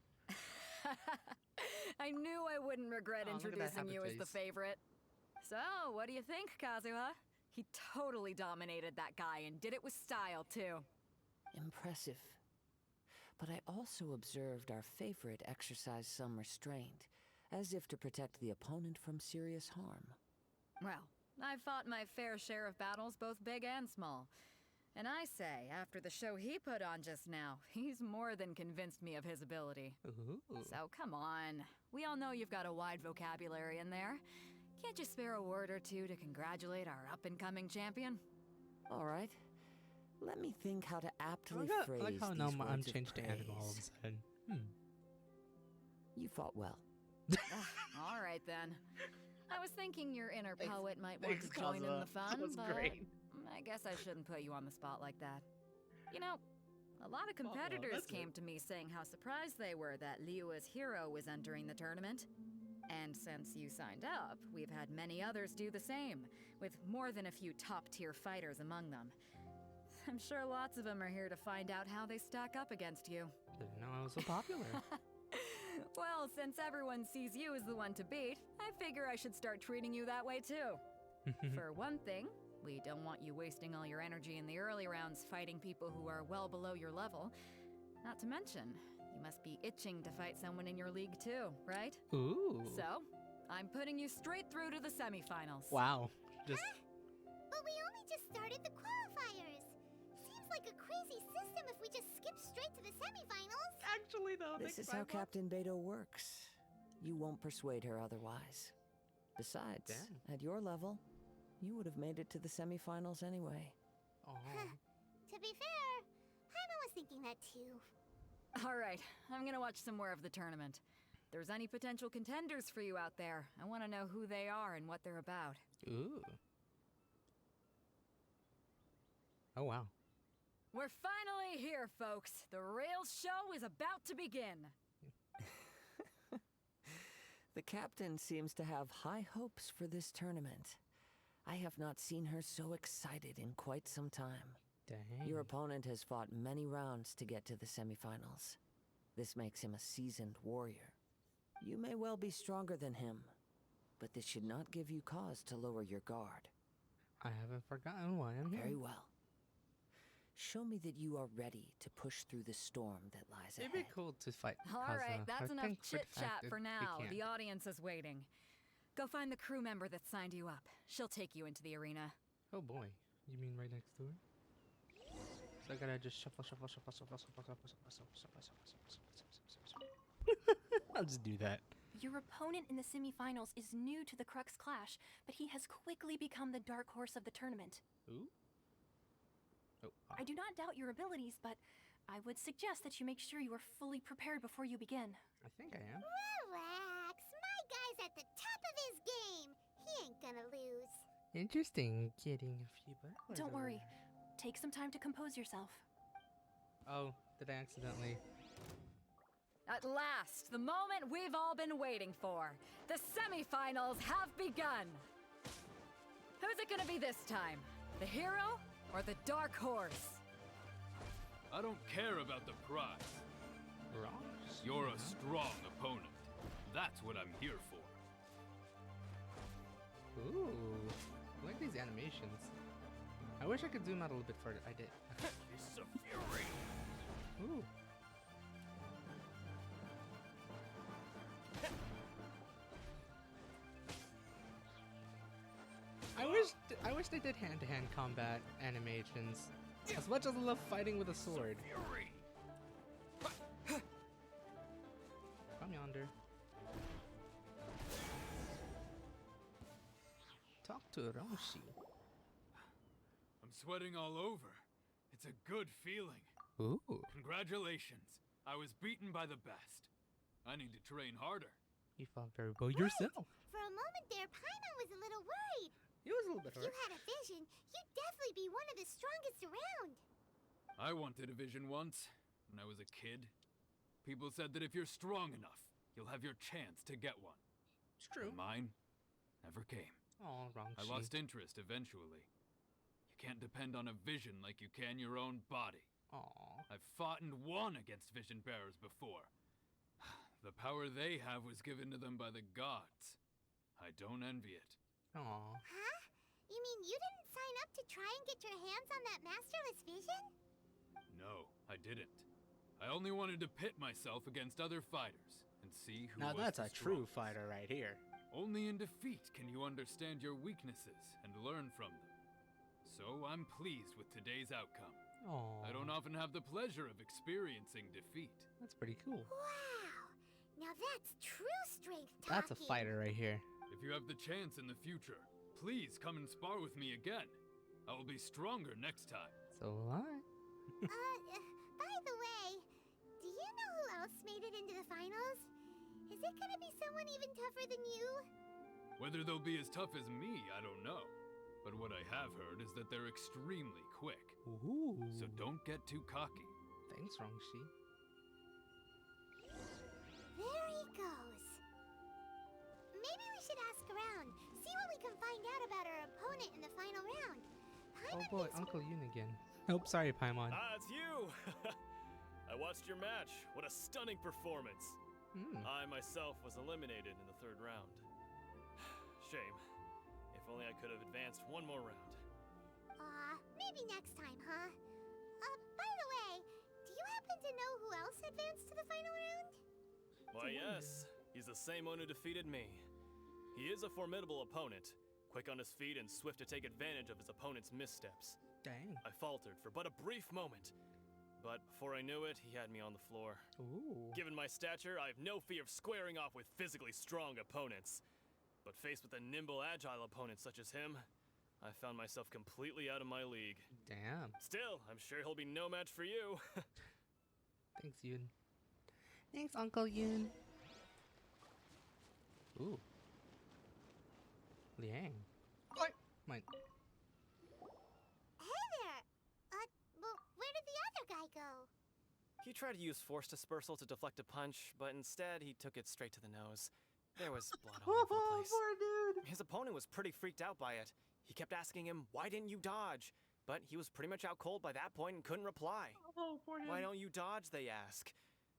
I knew I wouldn't regret Oh, look at that introducing happy you as the face. favorite. So, what do you think, Kazuha? He totally dominated that guy and did it with style, too. Impressive. But I also observed our favorite exercise some restraint, as if to protect the opponent from serious harm. Well, I've fought my fair share of battles, both big and small. And I say, after the show he put on just now, he's more than convinced me of his ability. Ooh. So come on. We all know you've got a wide vocabulary in there. Can't you spare a word or two to congratulate our up-and-coming champion? All right. Let me think how to aptly I phrase like how these now I'm words of changed to animal all of a praise. sudden. You fought well. All right, then. I was thinking your inner Thanks- poet might want thanks, to join in the Kazuha. fun, That was but great. I guess I shouldn't put you on the spot like that. You know, a lot of competitors that's came to me saying how surprised they were that Liyue's hero was entering the tournament. And since you signed up, we've had many others do the same, with more than a few top-tier fighters among them. I'm sure lots of them are here to find out how they stack up against you. Didn't know I was so popular. Well, since everyone sees you as the one to beat, I figure I should start treating you that way too. For one thing, we don't want you wasting all your energy in the early rounds fighting people who are well below your level. Not to mention, you must be itching to fight someone in your league too, right? Ooh. So, I'm putting you straight through to the semifinals. Wow. Just But we only just started the qualifiers. Seems like a crazy system if we just skip straight to the semifinals. actually though. This is how Captain Beto works. You won't persuade her otherwise. Besides, Damn. at your level, you would have made it to the semifinals anyway. Oh. To be fair, Haima was thinking that too. All right, I'm gonna watch some more of the tournament. If there's any potential contenders for you out there, I want to know who they are and what they're about. Ooh. Oh wow. We're finally here, folks. The real show is about to begin. The captain seems to have high hopes for this tournament. I have not seen her so excited in quite some time. Dang. Your opponent has fought many rounds to get to the semifinals. This makes him a seasoned warrior. You may well be stronger than him, but this should not give you cause to lower your guard. I haven't forgotten why I'm here. Very well. Show me that you are ready to push through the storm that lies It'd ahead. be cool to fight. All right, Kazuha. that's I enough think for the chit chat fact for that we now. can't. The audience is waiting. Go find the crew member that signed you up. She'll take you into the arena. Oh boy. You mean right next to her? So I gotta just shuffle, shuffle, shuffle, shuffle, shuffle, shuffle, shuffle, shuffle, shuffle, shuffle, shuffle, shuffle. I'll just do that. Your opponent in the semifinals is new to the Crux Clash, but he has quickly become the dark horse of the tournament. Ooh. Oh. I do not doubt your abilities, but I would suggest that you make sure you are fully prepared before you begin. I think I am. Relax. My guy's at the top of his game. He ain't gonna lose. Interesting. Getting a few buttons. Don't worry. Take some time to compose yourself. Oh, did I accidentally? At last, the moment we've all been waiting for. The semifinals have begun. Who's it gonna be this time? The hero or the dark horse? I don't care about the prize. Wrong. You're a strong opponent. That's what I'm here for. Ooh. I like these animations. I wish I could zoom out a little bit further. I did. It's a fury. Ooh. I wish they did hand-to-hand combat animations. As much as I love fighting with a sword. Fury. Come yonder. Turonshi. I'm sweating all over. It's a good feeling. Ooh. Congratulations. I was beaten by the best. I need to train harder. You fought very well yourself. For a moment there, Paimon was a little worried. He was a little bit If you hurt. had a vision, you'd definitely be one of the strongest around. I wanted a vision once, when I was a kid. People said that if you're strong enough, you'll have your chance to get one. It's true. But mine never came. Oh, wrong. I lost interest eventually. You can't depend on a vision like you can your own body. Aw. I've fought and won against vision bearers before. The power they have was given to them by the gods. I don't envy it. Aw. Huh? You mean you didn't sign up to try and get your hands on that masterless vision? No, I didn't. I only wanted to pit myself against other fighters and see who Now was that's the a true strongest. fighter right here. Only in defeat can you understand your weaknesses and learn from them. So I'm pleased with today's outcome. Oh, I don't often have the pleasure of experiencing defeat. That's pretty cool. Wow. Now that's true strength talking. That's a fighter right here. If you have the chance in the future, please come and spar with me again. I will be stronger next time. So what? By the way, do you know who else made it into the finals? Is it gonna be someone even tougher than you? Whether they'll be as tough as me, I don't know. But what I have heard is that they're extremely quick. Ooh. So don't get too cocky. Thanks, Rongshi. There he goes. Maybe we should ask around, see what we can find out about our opponent in the final round. Oh Paimon boy, thinks- Uncle Yun again. Oh, sorry, Paimon. Ah, it's you! I watched your match. What a stunning performance. I myself was eliminated in the third round. Shame. If only I could have advanced one more round. Maybe next time, huh? By the way, do you happen to know who else advanced to the final round? Why, yes. He's the same one who defeated me. He is a formidable opponent, quick on his feet and swift to take advantage of his opponent's missteps. Dang. I faltered for but a brief moment, but before I knew it, he had me on the floor. Ooh. Given my stature, I have no fear of squaring off with physically strong opponents. But faced with a nimble, agile opponent such as him, I found myself completely out of my league. Damn. Still, I'm sure he'll be no match for you. Thanks, Yun. Thanks, Uncle Yun. Ooh. Liang. What? Mine. Hey there! Well, where did the other guy go? He tried to use force dispersal to deflect a punch, but instead he took it straight to the nose. There was blood all over the place. Poor dude. His opponent was pretty freaked out by it. He kept asking him, "Why didn't you dodge?" But he was pretty much out cold by that point and couldn't reply. Oh, poor him. "Why don't you dodge?" they ask.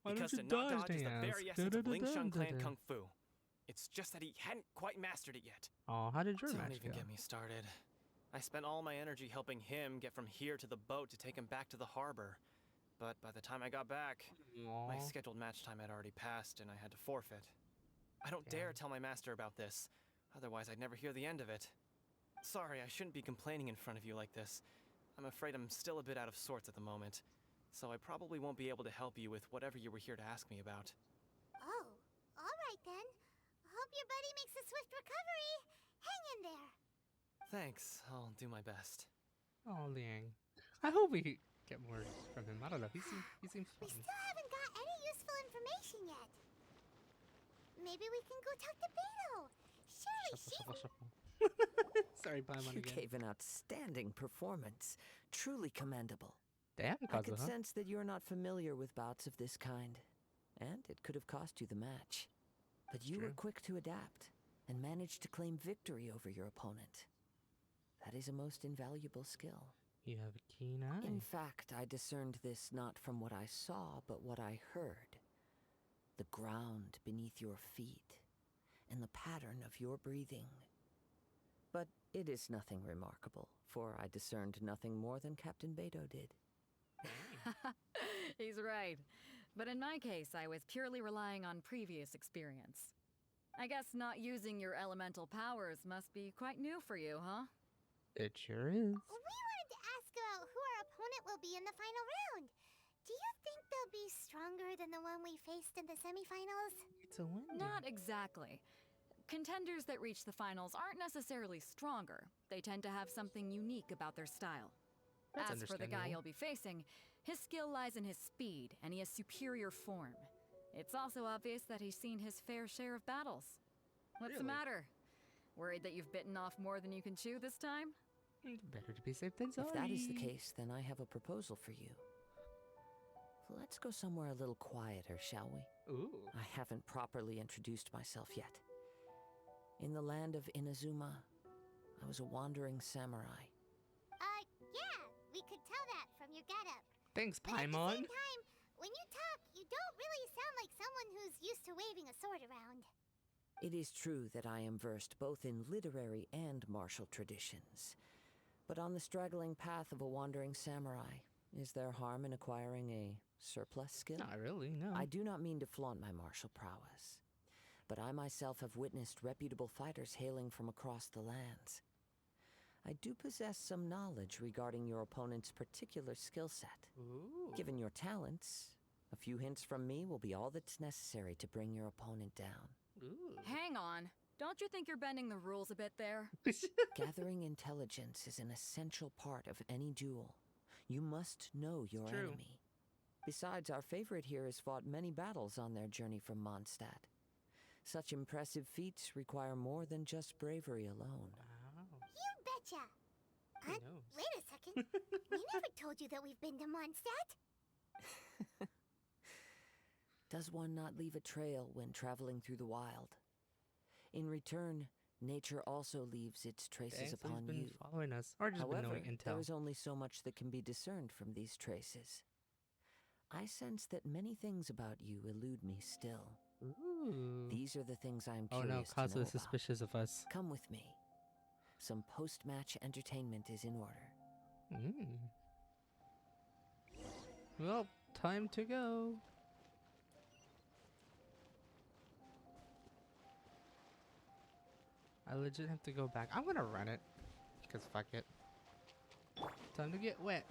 Why Because don't to you not dodge, dodge is they the very ask. essence of Ling Shan Clan Da-da-da-da-da-da. Kung Fu. It's just that he hadn't quite mastered it yet. Oh, how did your Don't match even go? get me started. I spent all my energy helping him get from here to the boat to take him back to the harbor. But by the time I got back, my Aw. scheduled match time had already passed and I had to forfeit. I don't Damn. dare tell my master about this, otherwise I'd never hear the end of it. Sorry, I shouldn't be complaining in front of you like this. I'm afraid I'm still a bit out of sorts at the moment, so I probably won't be able to help you with whatever you were here to ask me about. Oh, alright then. Hope your buddy makes a swift recovery. Hang in there. Thanks, I'll do my best. Oh, Liang. I hope we get more from him. I don't know. He seems We fun. still haven't got any useful information yet. Maybe we can go talk to Beto. Surely Shuffle, she... shuffle, shuffle. Sorry, Paimon You again. gave an outstanding performance. Truly commendable. Damn, I could Kazuha. sense that you're not familiar with bouts of this kind, and it could have cost you the match. But you were true. quick to adapt and managed to claim victory over your opponent. That is a most invaluable skill. You have a keen eye. In fact, I discerned this not from what I saw, but what I heard. The ground beneath your feet, and the pattern of your breathing. But it is nothing remarkable, for I discerned nothing more than Captain Beto did. He's right. But in my case, I was purely relying on previous experience. I guess not using your elemental powers must be quite new for you, huh? It sure is. We wanted to ask about who our opponent will be in the final round. Do you think they'll be stronger than the one we faced in the semifinals? It's a win. Not exactly. Contenders that reach the finals aren't necessarily stronger. They tend to have something unique about their style. That's As for the guy understandable. you'll be facing, his skill lies in his speed, and he has superior form. It's also obvious that he's seen his fair share of battles. What's the Really? matter? Worried that you've bitten off more than you can chew this time? Better to be safe than sorry. If that is the case, then I have a proposal for you. Let's go somewhere a little quieter, shall we? Ooh. I haven't properly introduced myself yet. In the land of Inazuma, I was a wandering samurai. Yeah, we could tell that from your getup. Thanks, But at the Paimon. same time, when you talk, you don't really sound like someone who's used to waving a sword around. It is true that I am versed both in literary and martial traditions. But on the straggling path of a wandering samurai, is there harm in acquiring a surplus skill? Not really, no. I do not mean to flaunt my martial prowess, but I myself have witnessed reputable fighters hailing from across the lands. I do possess some knowledge regarding your opponent's particular skill set. Ooh. Given your talents, a few hints from me will be all that's necessary to bring your opponent down. Ooh. Hang on. Don't you think you're bending the rules a bit there? Gathering intelligence is an essential part of any duel. You must know your true. enemy. Besides, our favorite here has fought many battles on their journey from Mondstadt. Such impressive feats require more than just bravery alone. Wow. You betcha! Who knows? Wait a second. We never told you that we've been to Mondstadt. Does one not leave a trail when traveling through the wild? In return, nature also leaves its traces Thanks, upon he's been you. following us, or just been However, knowing there intel. is only so much that can be discerned from these traces. I sense that many things about you elude me still. Ooh. These are the things I'm Oh curious no, to know Kazuha is about. suspicious of us. Come with me. Some post-match entertainment is in order. Well, time to go. I legit have to go back. I'm gonna run it. Because fuck it. Time to get wet.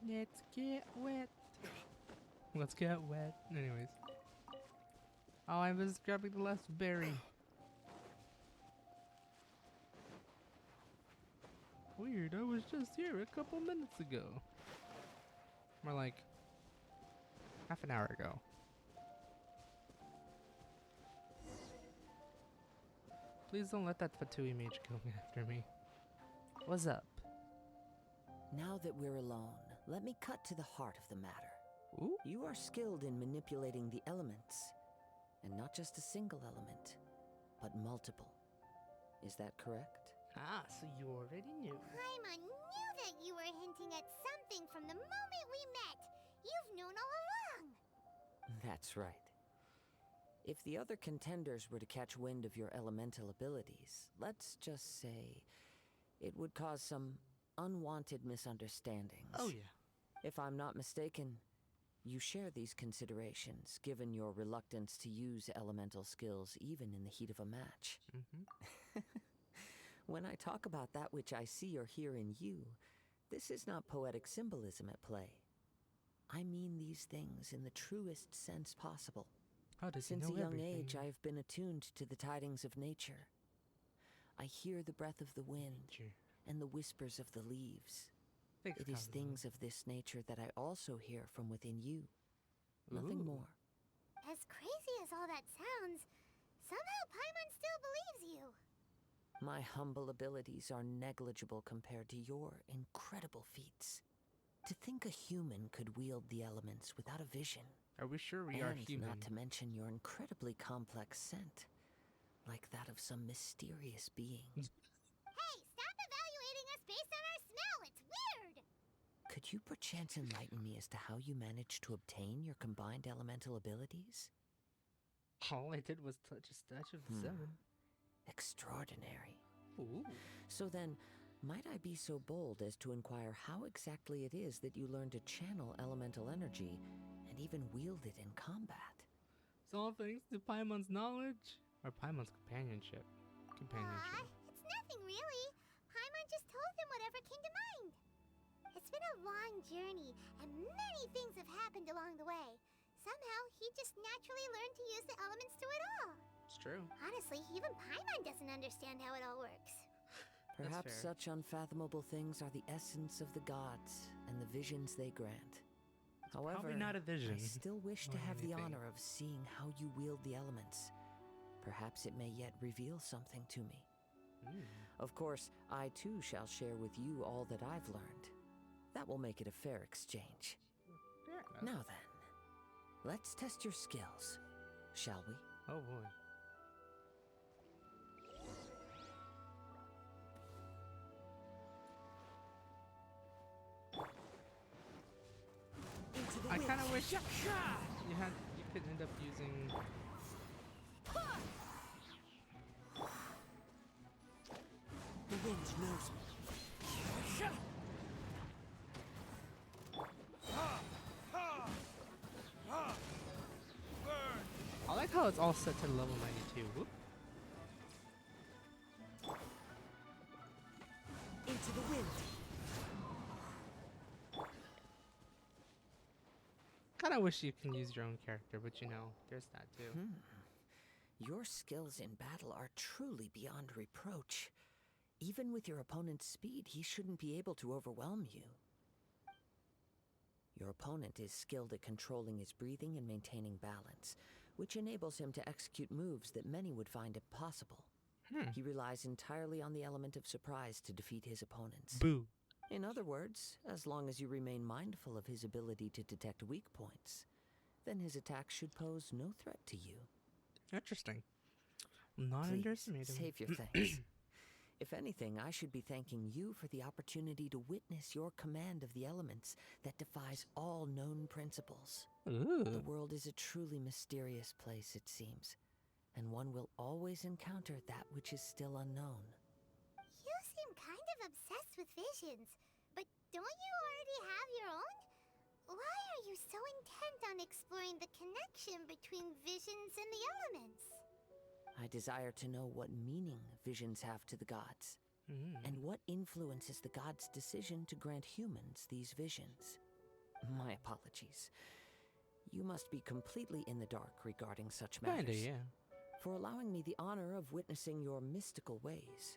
Let's get wet. Let's get wet. Anyways. Oh, I was grabbing the last berry. Weird, I was just here a couple minutes ago. More like half an hour ago. Please don't let that Fatui mage kill me after me. What's up? Now that we're alone, let me cut to the heart of the matter. Ooh. You are skilled in manipulating the elements. And not just a single element, but multiple. Is that correct? Ah, so you already knew. Paimon knew that you were hinting at something from the moment we met. You've known all along. That's right. If the other contenders were to catch wind of your elemental abilities, let's just say it would cause some unwanted misunderstandings. Oh yeah. If I'm not mistaken, you share these considerations, given your reluctance to use elemental skills even in the heat of a match. When I talk about that which I see or hear in you, this is not poetic symbolism at play. I mean these things in the truest sense possible. How does he Since know a young everything? age, I have been attuned to the tidings of nature. I hear the breath of the wind Nature. and the whispers of the leaves. Thanks, It is Kazuha. things of this nature that I also hear from within you. Nothing Ooh. more. As crazy as all that sounds, somehow Paimon still believes you. My humble abilities are negligible compared to your incredible feats. To think a human could wield the elements without a vision. Are we sure we are And human? not to mention your incredibly complex scent. Like that of some mysterious being. Hey, stop evaluating us based on our smell. It's weird. Could you perchance enlighten me as to how you managed to obtain your combined elemental abilities? All I did was touch a statue of the seven. Extraordinary. Ooh. So then, might I be so bold as to inquire how exactly it is that you learn to channel elemental energy and even wield it in combat? It's all thanks to Paimon's knowledge or Paimon's companionship. It's nothing really. Paimon just told him whatever came to mind. It's been a long journey, and many things have happened along the way. Somehow, he just naturally learned to use the elements through it all. It's true. Honestly, even Paimon doesn't understand how it all works. That's Perhaps fair. such unfathomable things are the essence of the gods and the visions they grant. However, Probably not a vision. I still wish to or have the anything. honor of seeing how you wield the elements. Perhaps it may yet reveal something to me. Of course, I too shall share with you all that I've learned. That will make it a fair exchange. Fair enough. Now then, let's test your skills, shall we? Oh boy. Into the I wind. kind of wish you could end up using. The wind knows me. I like how it's all set to level 92. Whoop. Into the wind. Kind of wish you can use your own character, but you know, there's that too. Your skills in battle are truly beyond reproach. Even with your opponent's speed, he shouldn't be able to overwhelm you. Your opponent is skilled at controlling his breathing and maintaining balance, which enables him to execute moves that many would find impossible. He relies entirely on the element of surprise to defeat his opponents. Boo. In other words, as long as you remain mindful of his ability to detect weak points, then his attack should pose no threat to you. Interesting. Not Please, underestimate him. save your thanks. If anything, I should be thanking you for the opportunity to witness your command of the elements that defies all known principles. The world is a truly mysterious place, it seems, and one will always encounter that which is still unknown. You seem kind of obsessed with visions, but don't you already have your own? Why are you so intent on exploring the connection between visions and the elements? I desire to know what meaning visions have to the gods, and what influences the gods' decision to grant humans these visions. My apologies. You must be completely in the dark regarding such matters. Kinda, yeah. For allowing me the honor of witnessing your mystical ways,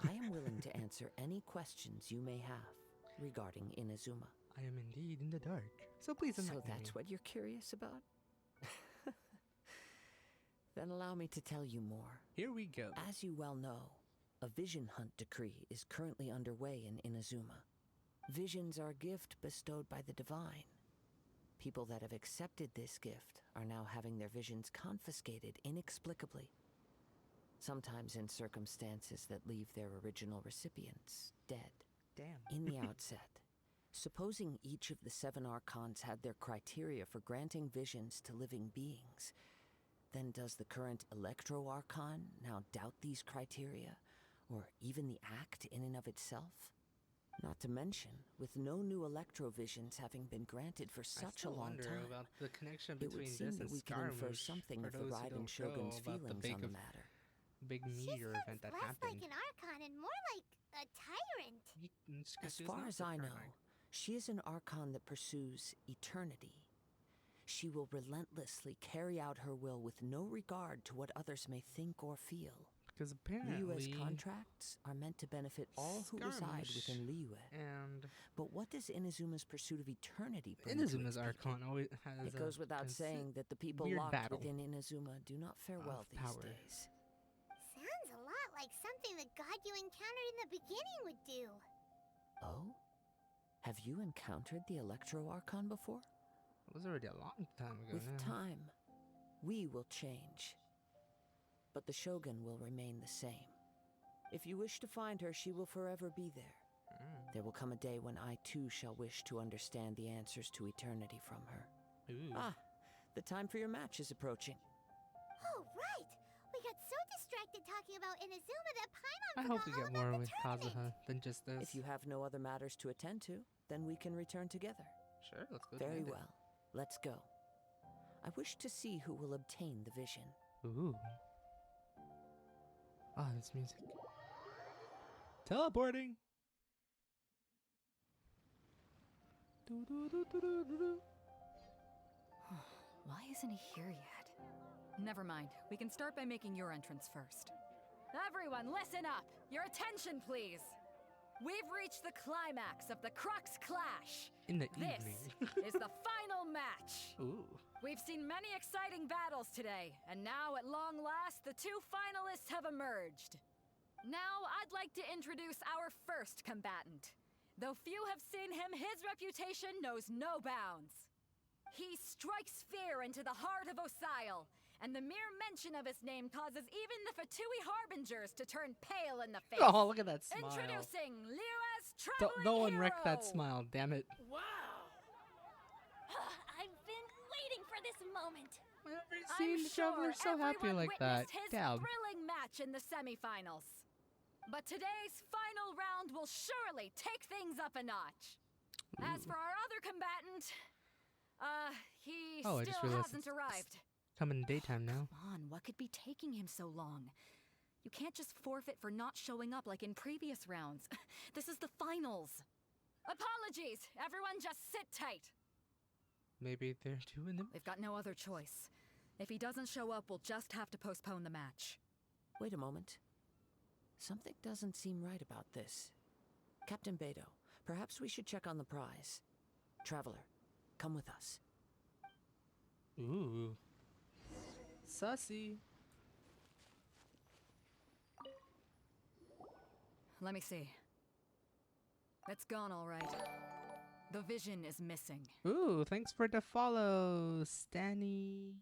I am willing to answer any questions you may have regarding Inazuma. I am indeed in the dark. So please So enlighten that's me. what you're curious about? Then allow me to tell you more. Here we go. As you well know, a vision hunt decree is currently underway in Inazuma. Visions are a gift bestowed by the divine. People that have accepted this gift are now having their visions confiscated inexplicably. Sometimes in circumstances that leave their original recipients dead. Damn. In the outset, supposing each of the 7 archons had their criteria for granting visions to living beings, then does the current Electro Archon now doubt these criteria, or even the act in and of itself? Not to mention, with no new Electrovisions having been granted for such a long time, about the connection it would between seem this that and we can infer Scaramouche something for of the those who Raiden don't Shogun's know about feelings the on the matter. big meteor She event seems that less happened. like an Archon and more like a tyrant. As far as I know, she is an Archon that pursues eternity. She will relentlessly carry out her will with no regard to what others may think or feel. Because apparently, Liyue's contracts are meant to benefit all who reside within Liyue. and But what does Inazuma's pursuit of eternity bring to Inazuma's its people? Archon always has It goes without saying that the people weird locked battle within Inazuma do not fare well of these power. days. Sounds a lot like something the god you encountered in the beginning would do. Oh? Have you encountered the Electro Archon before? It was already a long time ago. With now. time, we will change. But the Shogun will remain the same. If you wish to find her, she will forever be there. There will come a day when I too shall wish to understand the answers to eternity from her. Ooh. Ah, the time for your match is approaching. Oh, right! We got so distracted talking about Inazuma that Paimon I forgot hope we all get about more the with tournament. Kazuha than just this. If you have no other matters to attend to, then we can return together. Sure, let's go. Very to well. Let's go. I wish to see who will obtain the vision. Ooh. Ah, this music. Teleporting. Why isn't he here yet? Never mind. We can start by making your entrance first. Everyone, listen up! Your attention, please! We've reached the climax of the Crux Clash! In the This evening. is the final match! Ooh. We've seen many exciting battles today, and now, at long last, the two finalists have emerged. Now, I'd like to introduce our first combatant. Though few have seen him, his reputation knows no bounds. He strikes fear into the heart of Osile, and the mere mention of his name causes even the Fatui Harbingers to turn pale in the face. Oh, look at that smile. Introducing Liua's Don't, traveling no one hero. wrecked that smile, damn it. Wow! I've been waiting for this moment. I've never I'm seen the Traveler sure so happy everyone like that. witnessed his Damn. thrilling match in the semifinals. But today's final round will surely take things up a notch. As for our other combatant, he Oh, I just still realized hasn't it's arrived. coming daytime now. Come on, what could be taking him so long? You can't just forfeit for not showing up like in previous rounds. This is the finals. Apologies, everyone just sit tight. Maybe they're doing them. We've got no other choice. If he doesn't show up, we'll just have to postpone the match. Wait a moment. Something doesn't seem right about this. Captain Beto, perhaps we should check on the prize. Traveler, come with us. Ooh. Sussy. Let me see. It's gone all right. The vision is missing. Ooh, thanks for the follow, Stanny.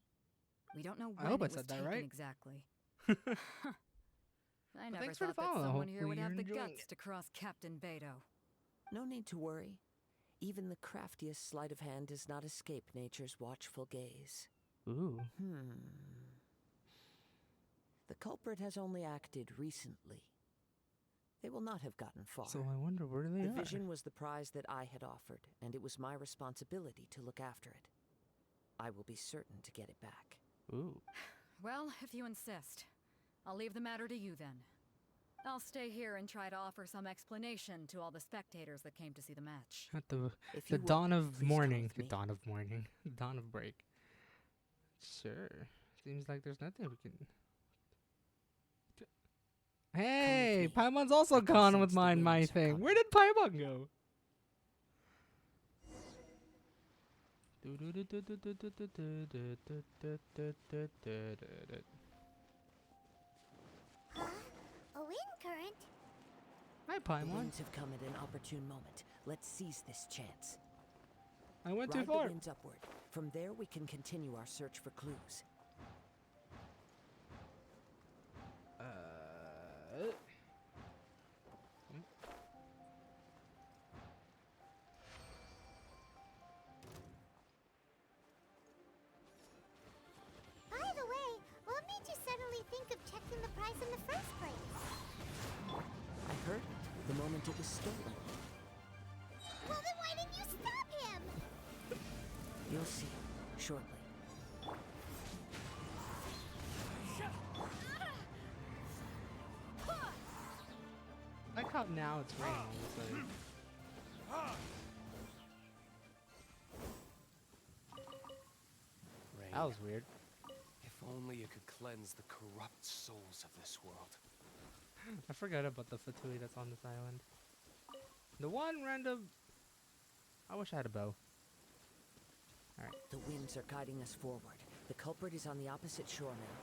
We don't know I when hope I it was said that taken right. exactly. I But never thanks for the thought that follow. someone here would Hopefully have the you're enjoying guts to cross Captain Beto. No need to worry. Even the craftiest sleight of hand does not escape nature's watchful gaze. Ooh. The culprit has only acted recently. They will not have gotten far. So I wonder where they The are. vision was the prize that I had offered, and it was my responsibility to look after it. I will be certain to get it back. Ooh. Well, if you insist. I'll leave the matter to you then. I'll stay here and try to offer some explanation to all the spectators that came to see the match. At the If the you would, dawn of please come morning. with The me. dawn of morning. Dawn of break. Sure. Seems like there's nothing we can. Hey, me. Paimon's also I can gone sense with the my winds are thing. coming. Where did Paimon go? Huh? A wind current? Hi, The Paimon. winds have come at an opportune moment. Let's seize this chance. I went too Ride far. the winds upward. From there, we can continue our search for clues. By the way, what made you suddenly think of checking the prize in the first place? I heard it the moment it was stolen. Well, then why didn't you stop him? You'll see shortly. Like how now it's raining all of a sudden. Rain, That was weird. if only you could cleanse the corrupt souls of this world. I forgot about the Fatui that's on this island. The one random. I wish I had a bow. The winds are guiding us forward. The culprit is on the opposite shore now.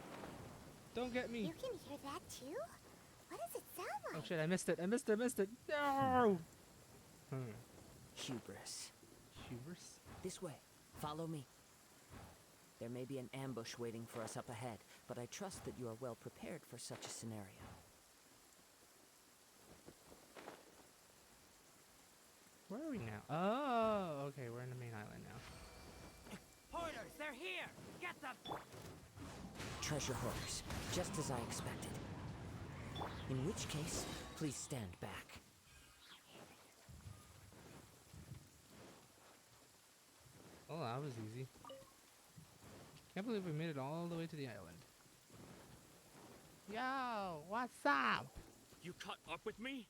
Don't get me. You can hear that too? What does it sound Oh like? shit, I missed it. I missed it. I missed it. No! Hubris. Hubris? This way. Follow me. There may be an ambush waiting for us up ahead, but I trust that you are well prepared for such a scenario. Where are we now? Oh, okay. We're in the main island now. Hoarders, they're here! Get them! Treasure hoarders, just as I expected. In which case, please stand back. Oh, that was easy. Can't believe we made it all the way to the island. Yo, what's up? You caught up with me?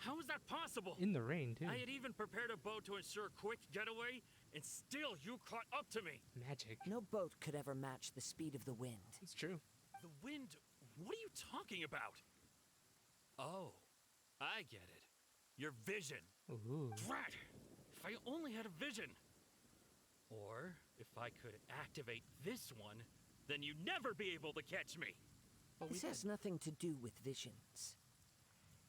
How is that possible? In the rain, too. I had even prepared a boat to ensure a quick getaway, and still you caught up to me. Magic. No boat could ever match the speed of the wind. It's true. The wind? What are you talking about? Oh, I get it. Your vision. Ooh. Drat! If I only had a vision. Or if I could activate this one, then you'd never be able to catch me. This has nothing to do with visions.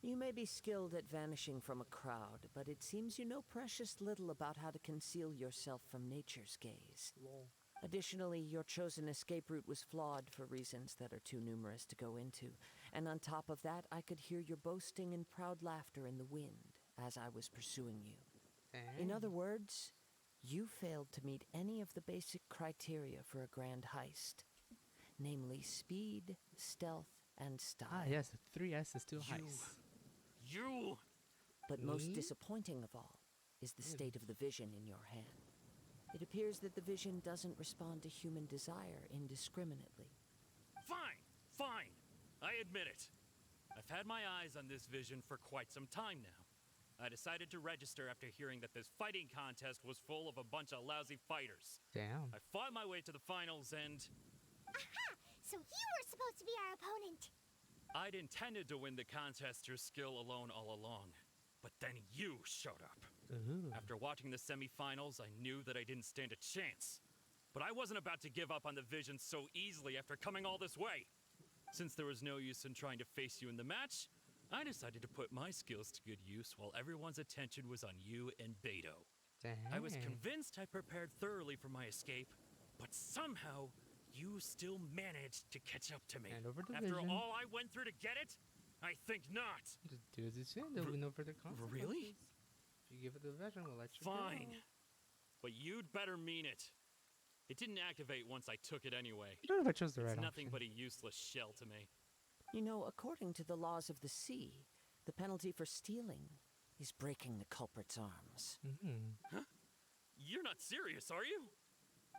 You may be skilled at vanishing from a crowd, but it seems you know precious little about how to conceal yourself from nature's gaze. Lol. Additionally, your chosen escape route was flawed for reasons that are too numerous to go into. And on top of that, I could hear your boasting and proud laughter in the wind as I was pursuing you. In other words, you failed to meet any of the basic criteria for a grand heist. Namely, speed, stealth, and style. Ah, yes, 3 S's to heist. You! But most Me? disappointing of all is the state of the vision in your hand. It appears that the vision doesn't respond to human desire indiscriminately. Fine, fine. I admit it. I've had my eyes on this vision for quite some time now. I decided to register after hearing that this fighting contest was full of a bunch of lousy fighters. Damn. I fought my way to the finals and... Aha! So you were supposed to be our opponent. I'd intended to win the contest through skill alone all along. But then you showed up. Ooh. After watching the semifinals, I knew that I didn't stand a chance. But I wasn't about to give up on the vision so easily after coming all this way. Since there was no use in trying to face you in the match, I decided to put my skills to good use while everyone's attention was on you and Beto. Dang. I was convinced I prepared thoroughly for my escape, but somehow you still managed to catch up to me. Hand over the After vision. all I went through to get it? I think not. Just do as you say. There'll be no further consequences. Really? If you give it the vision, we'll let you Fine. go. But you'd better mean it. It didn't activate once I took it anyway. I don't know if I chose the right It's nothing option. but a useless shell to me. You know, according to the laws of the sea, the penalty for stealing is breaking the culprit's arms. Huh? You're not serious, are you?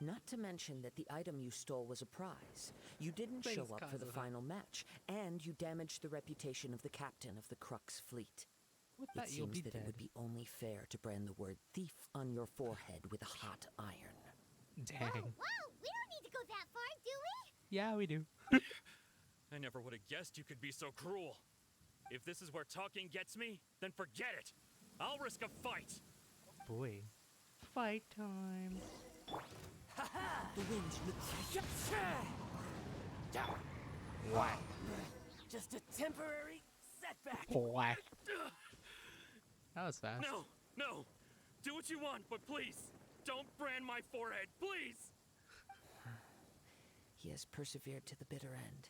Not to mention that the item you stole was a prize. You didn't show Thanks, up for the Kazuha. final match, and you damaged the reputation of the captain of the Crux fleet. With It that, you'll seems be that it would dead. be only fair to brand the word thief on your forehead with a hot iron. Dang. Wow, we don't need to go that far, do we? Yeah, we do. I never would have guessed you could be so cruel. If this is where talking gets me, then forget it. I'll risk a fight. Boy. Fight time. The wind looks... Whack. Just a temporary setback. Whack. That was fast. No, no. Do what you want, but please, don't brand my forehead, please. He has persevered to the bitter end,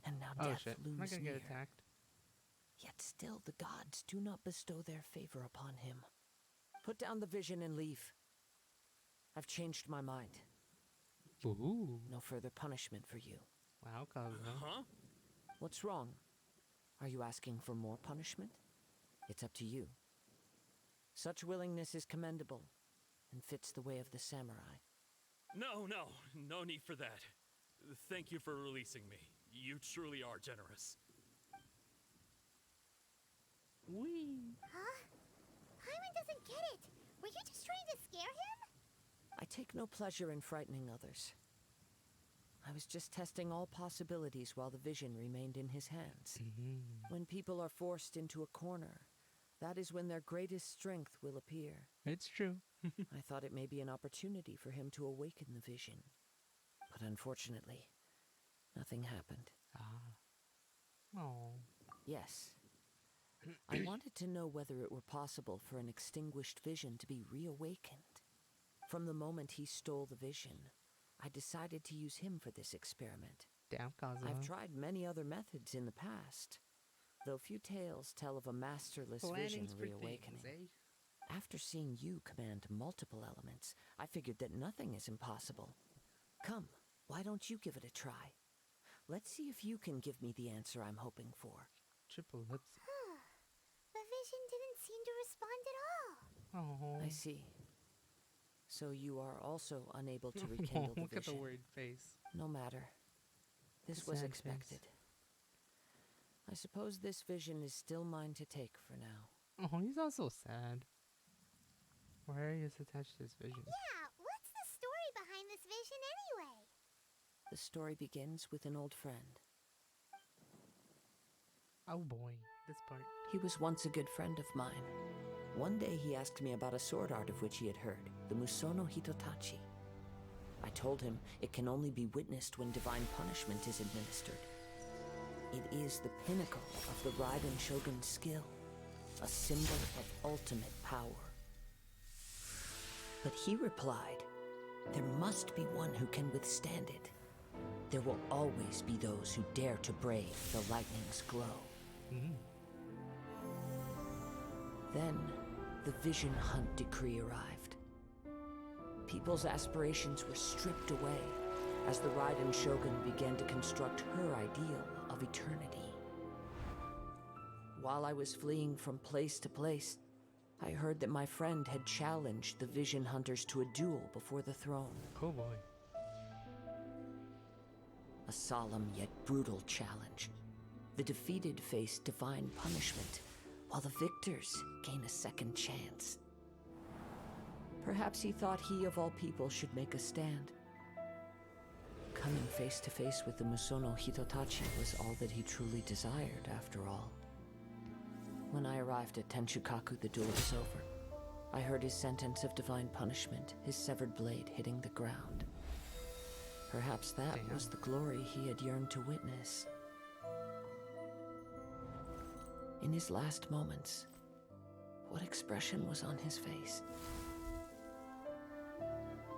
and now Oh death shit. looms Am I gonna near. get attacked? Yet still the gods do not bestow their favor upon him. Put down the vision and leave. I've changed my mind. Ooh. No further punishment for you. Wow, Kazuha. Huh? What's wrong? Are you asking for more punishment? It's up to you. Such willingness is commendable and fits the way of the samurai. No, no. No need for that. Thank you for releasing me. You truly are generous. Wee. Huh? Paimon doesn't get it. Were you just trying to scare him? I take no pleasure in frightening others. I was just testing all possibilities while the vision remained in his hands. When people are forced into a corner, that is when their greatest strength will appear. It's true. I thought it may be an opportunity for him to awaken the vision. But unfortunately, nothing happened. Ah. Oh. Yes. I wanted to know whether it were possible for an extinguished vision to be reawakened. From the moment he stole the vision, I decided to use him for this experiment. Damn, Kazuha. I've tried many other methods in the past, though few tales tell of a masterless vision Plannings for reawakening. things, After seeing you command multiple elements, I figured that nothing is impossible. Come, why don't you give it a try? Let's see if you can give me the answer I'm hoping for. Triple lips. The vision didn't seem to respond at all. Oh. I see. So you are also unable to rekindle the Look at the vision. weird face. No matter. This The was sad expected. face. I suppose this vision is still mine to take for now. Oh, he's also sad. Why is attached to his vision? Yeah, what's the story behind this vision anyway? The story begins with an old friend. Oh boy, this part. He was once a good friend of mine. One day he asked me about a sword art of which he had heard, the Musono Hitotachi. I told him it can only be witnessed when divine punishment is administered. It is the pinnacle of the Raiden Shogun's skill, a symbol of ultimate power. But he replied, there must be one who can withstand it. There will always be those who dare to brave the lightning's glow. Then, the Vision Hunt decree arrived. People's aspirations were stripped away as the Raiden Shogun began to construct her ideal of eternity. While I was fleeing from place to place, I heard that my friend had challenged the Vision Hunters to a duel before the throne. Oh boy. A solemn yet brutal challenge. The defeated face divine punishment, while the victors gain a second chance. Perhaps he thought he of all people should make a stand. Coming face to face with the Musono Hitotachi was all that he truly desired, after all. When I arrived at Tenshukaku, the duel was over. I heard his sentence of divine punishment, his severed blade hitting the ground. Perhaps that was the glory he had yearned to witness. In his last moments, what expression was on his face?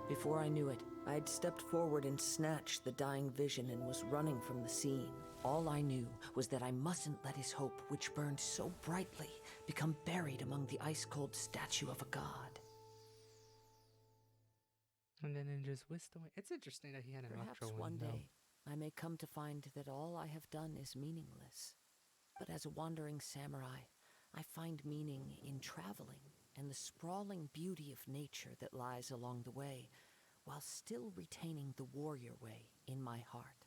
Before I knew it, I had stepped forward and snatched the dying vision and was running from the scene. All I knew was that I mustn't let his hope, which burned so brightly, become buried among the ice-cold statue of a god. And then it just whisked away. It's interesting that he had an Perhaps electro one window. day, I may come to find that all I have done is meaningless. But as a wandering samurai, I find meaning in traveling and the sprawling beauty of nature that lies along the way, while still retaining the warrior way in my heart.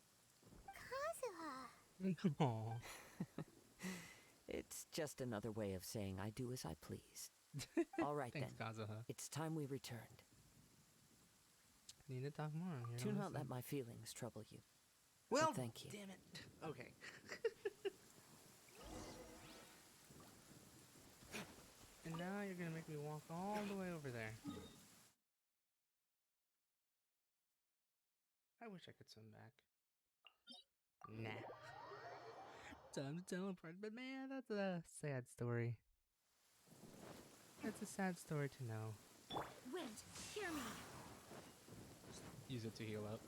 Kazuha. Aw. It's just another way of saying I do as I please. All right, Thanks, then. Kazuha. It's time we returned. I need to talk more. You Do don't not listen. let my feelings trouble you. Well, But thank you. damn it. Okay. And now you're gonna make me walk all the way over there. I wish I could swim back. Nah. Time to teleport, but man, that's a sad story. That's a sad story to know. Wind, hear me. Just use it to heal up.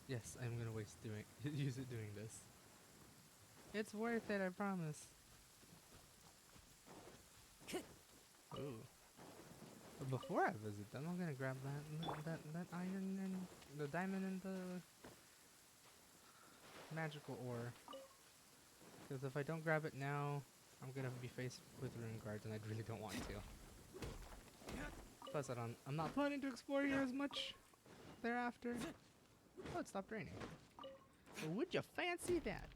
Yes, I'm gonna use it doing this. It's worth it, I promise. Ooh. But before I visit them, I'm gonna grab that iron and the diamond and the magical ore. Because if I don't grab it now, I'm gonna be faced with ruin guards, and I really don't want to. Plus, I'm not planning to explore here as much thereafter. Oh, it stopped raining. Well, would you fancy that?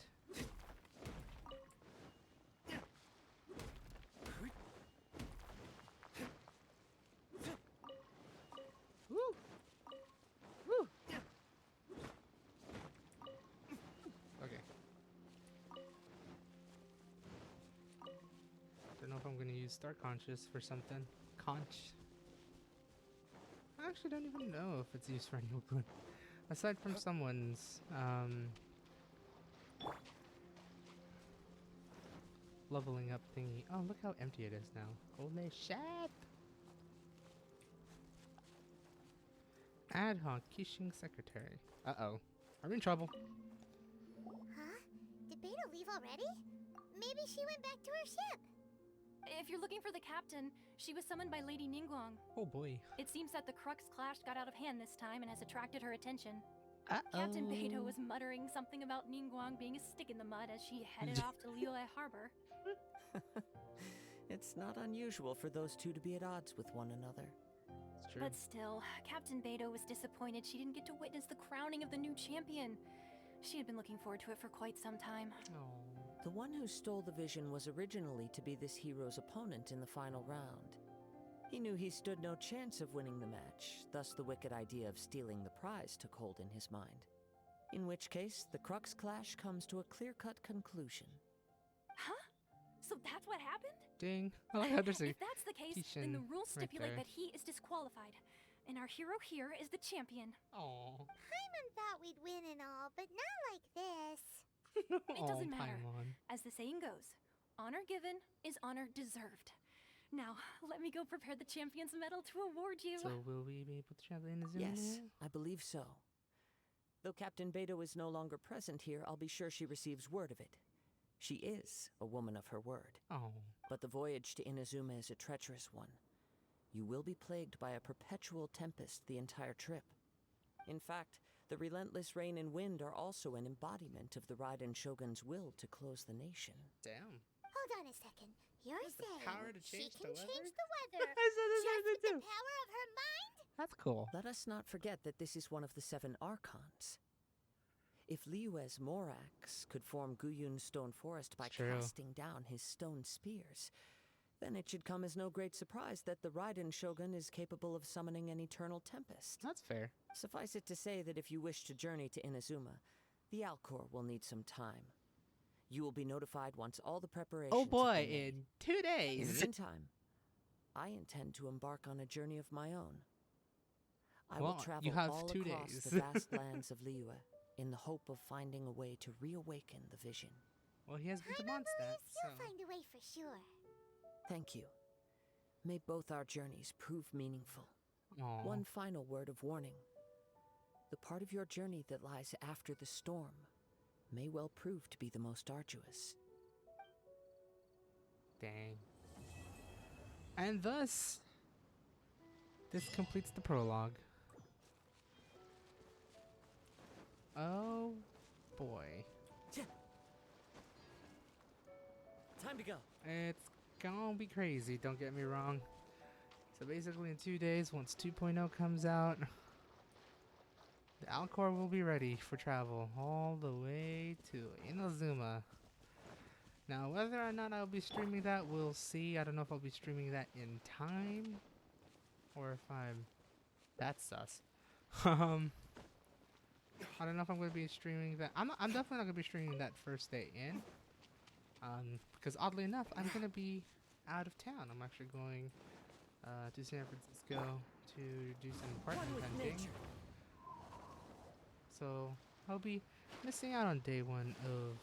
Woo! Woo! Okay. Don't know if I'm gonna use Star Conscious for something. I actually don't even know if it's used for any good. Aside from someone's leveling up thingy. Oh, look how empty it is now. Holy shit! Ad hoc Kishing secretary. Uh-oh. Are we in trouble? Huh? Did Beta leave already? Maybe she went back to her ship. If you're looking for the captain, she was summoned by Lady Ningguang. Oh boy. It seems that the Crux clash got out of hand this time and has attracted her attention. Uh-oh. Captain Beto was muttering something about Ningguang being a stick in the mud as she headed off to Liyue Harbor. It's not unusual for those two to be at odds with one another. It's True. But still, Captain Beto was disappointed she didn't get to witness the crowning of the new champion. She had been looking forward to it for quite some time. Oh. The one who stole the vision was originally to be this hero's opponent in the final round. He knew he stood no chance of winning the match, thus the wicked idea of stealing the prize took hold in his mind. In which case, the Crux clash comes to a clear-cut conclusion. Huh? So that's what happened? Ding. I like how there's a If that's the case, then the rules right stipulate there. that he is disqualified. And our hero here is the champion. Oh. Paimon thought we'd win and all, but not like this. It doesn't matter. Paimon. As the saying goes, honor given is honor deserved. Now, let me go prepare the champion's medal to award you. So will we be able to travel in Inazuma? Yes, I believe so. Though Captain Beto is no longer present here, I'll be sure she receives word of it. She is a woman of her word. Oh. But the voyage to Inazuma is a treacherous one. You will be plagued by a perpetual tempest the entire trip. In fact, the relentless rain and wind are also an embodiment of the Raiden Shogun's will to close the nation. Damn. Hold on a second. You're Has the saying power to she change can the weather? change the weather I said the just same with thing the too. power of her mind? That's cool. Let us not forget that this is one of the 7 Archons. If Liyue's Morax could form Guyun's stone forest by It's true. casting down his stone spears, then it should come as no great surprise that the Raiden Shogun is capable of summoning an eternal tempest. That's fair. Suffice it to say that if you wish to journey to Inazuma, the Alcor will need some time. You will be notified once all the preparations Oh have boy, been made. in 2 In days. the meantime, I intend to embark on a journey of my own. I will Well, travel you have all 2 across days. the vast lands of Liyue in the hope of finding a way to reawaken the vision. Well, he has been Paimon demonstrated. believes you'll find a way for sure. Thank you. May both our journeys prove meaningful. Aw. One final word of warning. The part of your journey that lies after the storm may well prove to be the most arduous. Dang. And thus, this completes the prologue. Oh boy. Time to go. It's gonna be crazy, don't get me wrong. So basically in 2 days, once 2.0 comes out, the Alcor will be ready for travel all the way to Inazuma. Now, whether or not I'll be streaming that, we'll see. I don't know if I'll be streaming that in time, or if I'm... That's sus. I don't know if I'm going to be streaming that. I'm definitely not going to be streaming that first day in. Because oddly enough, I'm going to be out of town. I'm actually going to San Francisco to do some apartment hunting. So I'll be missing out on day 1 of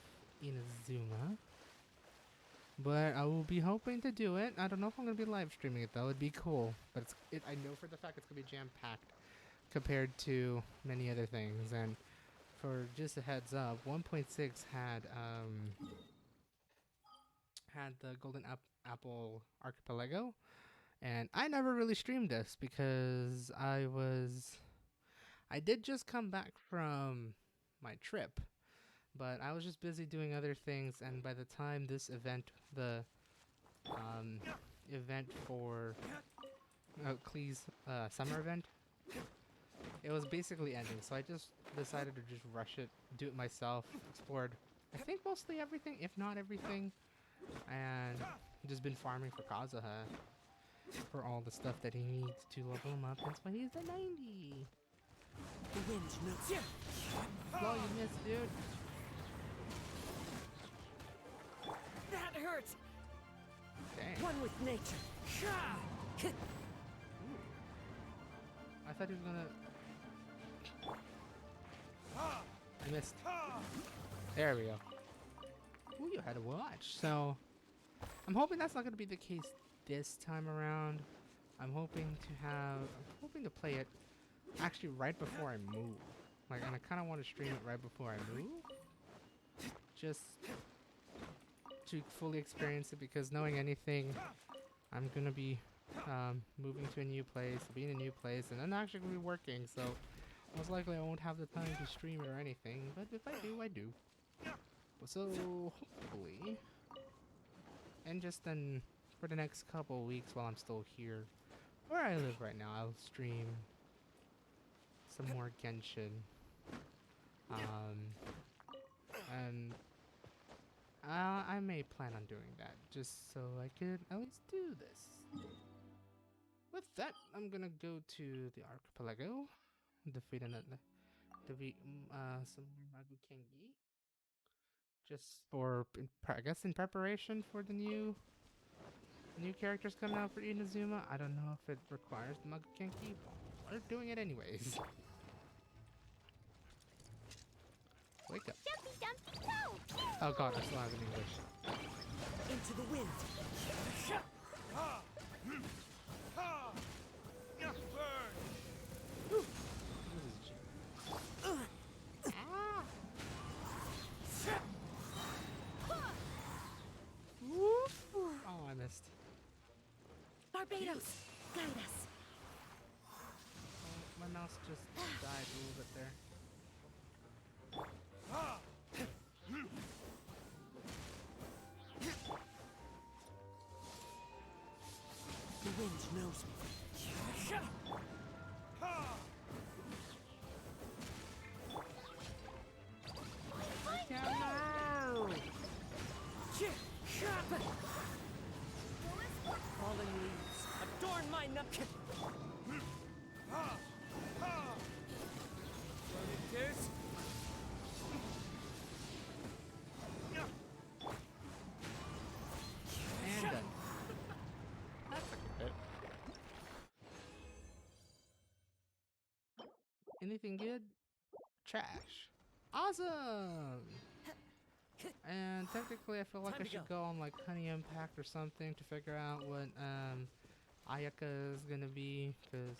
Inazuma. But I will be hoping to do it. I don't know if I'm going to be live streaming it though. It'd be cool. But I know for the fact it's going to be jam-packed compared to many other things. And for just a heads up, 1.6 had the Golden Apple Archipelago. And I never really streamed this because I did just come back from my trip, but I was just busy doing other things, and by the time this event, the event for Klee's summer event, it was basically ending, so I just decided to just rush it, do it myself, explored, I think mostly everything, if not everything, and just been farming for Kazuha for all the stuff that he needs to level him up. That's why he's a 90. The wind knows. Well, you missed, dude. That hurts. Dang. One with nature. I thought he was gonna... I missed. There we go. Ooh, you had to watch. So, I'm hoping that's not gonna be the case this time around. I'm hoping to play it actually right before I move. Like, and I kind of want to stream it right before I move, just to fully experience it. Because knowing anything, I'm gonna be moving to a new place, being in a new place, and I'm actually gonna be working. So most likely I won't have the time to stream it or anything. But if I do, I do. So hopefully, and just then for the next couple of weeks while I'm still here, where I live right now, I'll stream some more Genshin. And I may plan on doing that just so I could at least do this. With that, I'm gonna go to the archipelago, defeat some Magukengi, just for I guess in preparation for the new characters coming out for Inazuma. I don't know if it requires the Magukengi, but we're doing it anyways. Wake up. Jumpy, jumpy, go! Oh god, I still have it in English. Into the wind. Oh, I missed. Barbados, guide us. Oh, my mouse just died a little bit there. The wind knows me. Fallen leaves adorn my napkin. And done. That's a good bit. Anything good? Trash. Awesome! And technically I feel like I should go on like Honey Impact or something to figure out what Ayaka is gonna be, because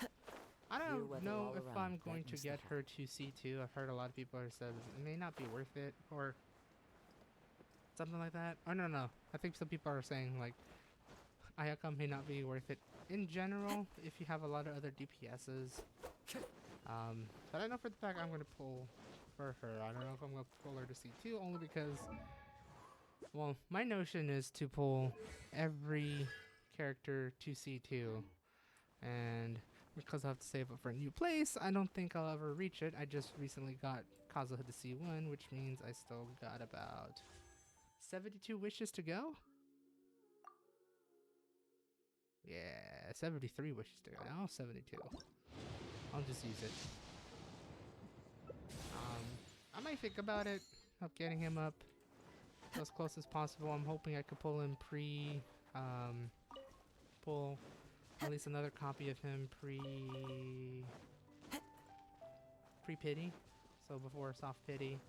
I don't know if I'm going to get her to C2. I've heard a lot of people have said it may not be worth it or something like that. I don't know. I think some people are saying like Ayaka may not be worth it in general if you have a lot of other DPSs. But I know for the fact I'm going to pull for her. I don't know if I'm going to pull her to C2 only because, well, my notion is to pull every character to C2, and because I have to save up for a new place, I don't think I'll ever reach it. I just recently got Kazuha to C1, which means I still got about 72 wishes to go. Yeah, 73 wishes to go. Now 72. I'll just use it. I might think about it, of getting him up as close as possible. I'm hoping I could pull him pull at least another copy of him pre-pity, so before soft pity,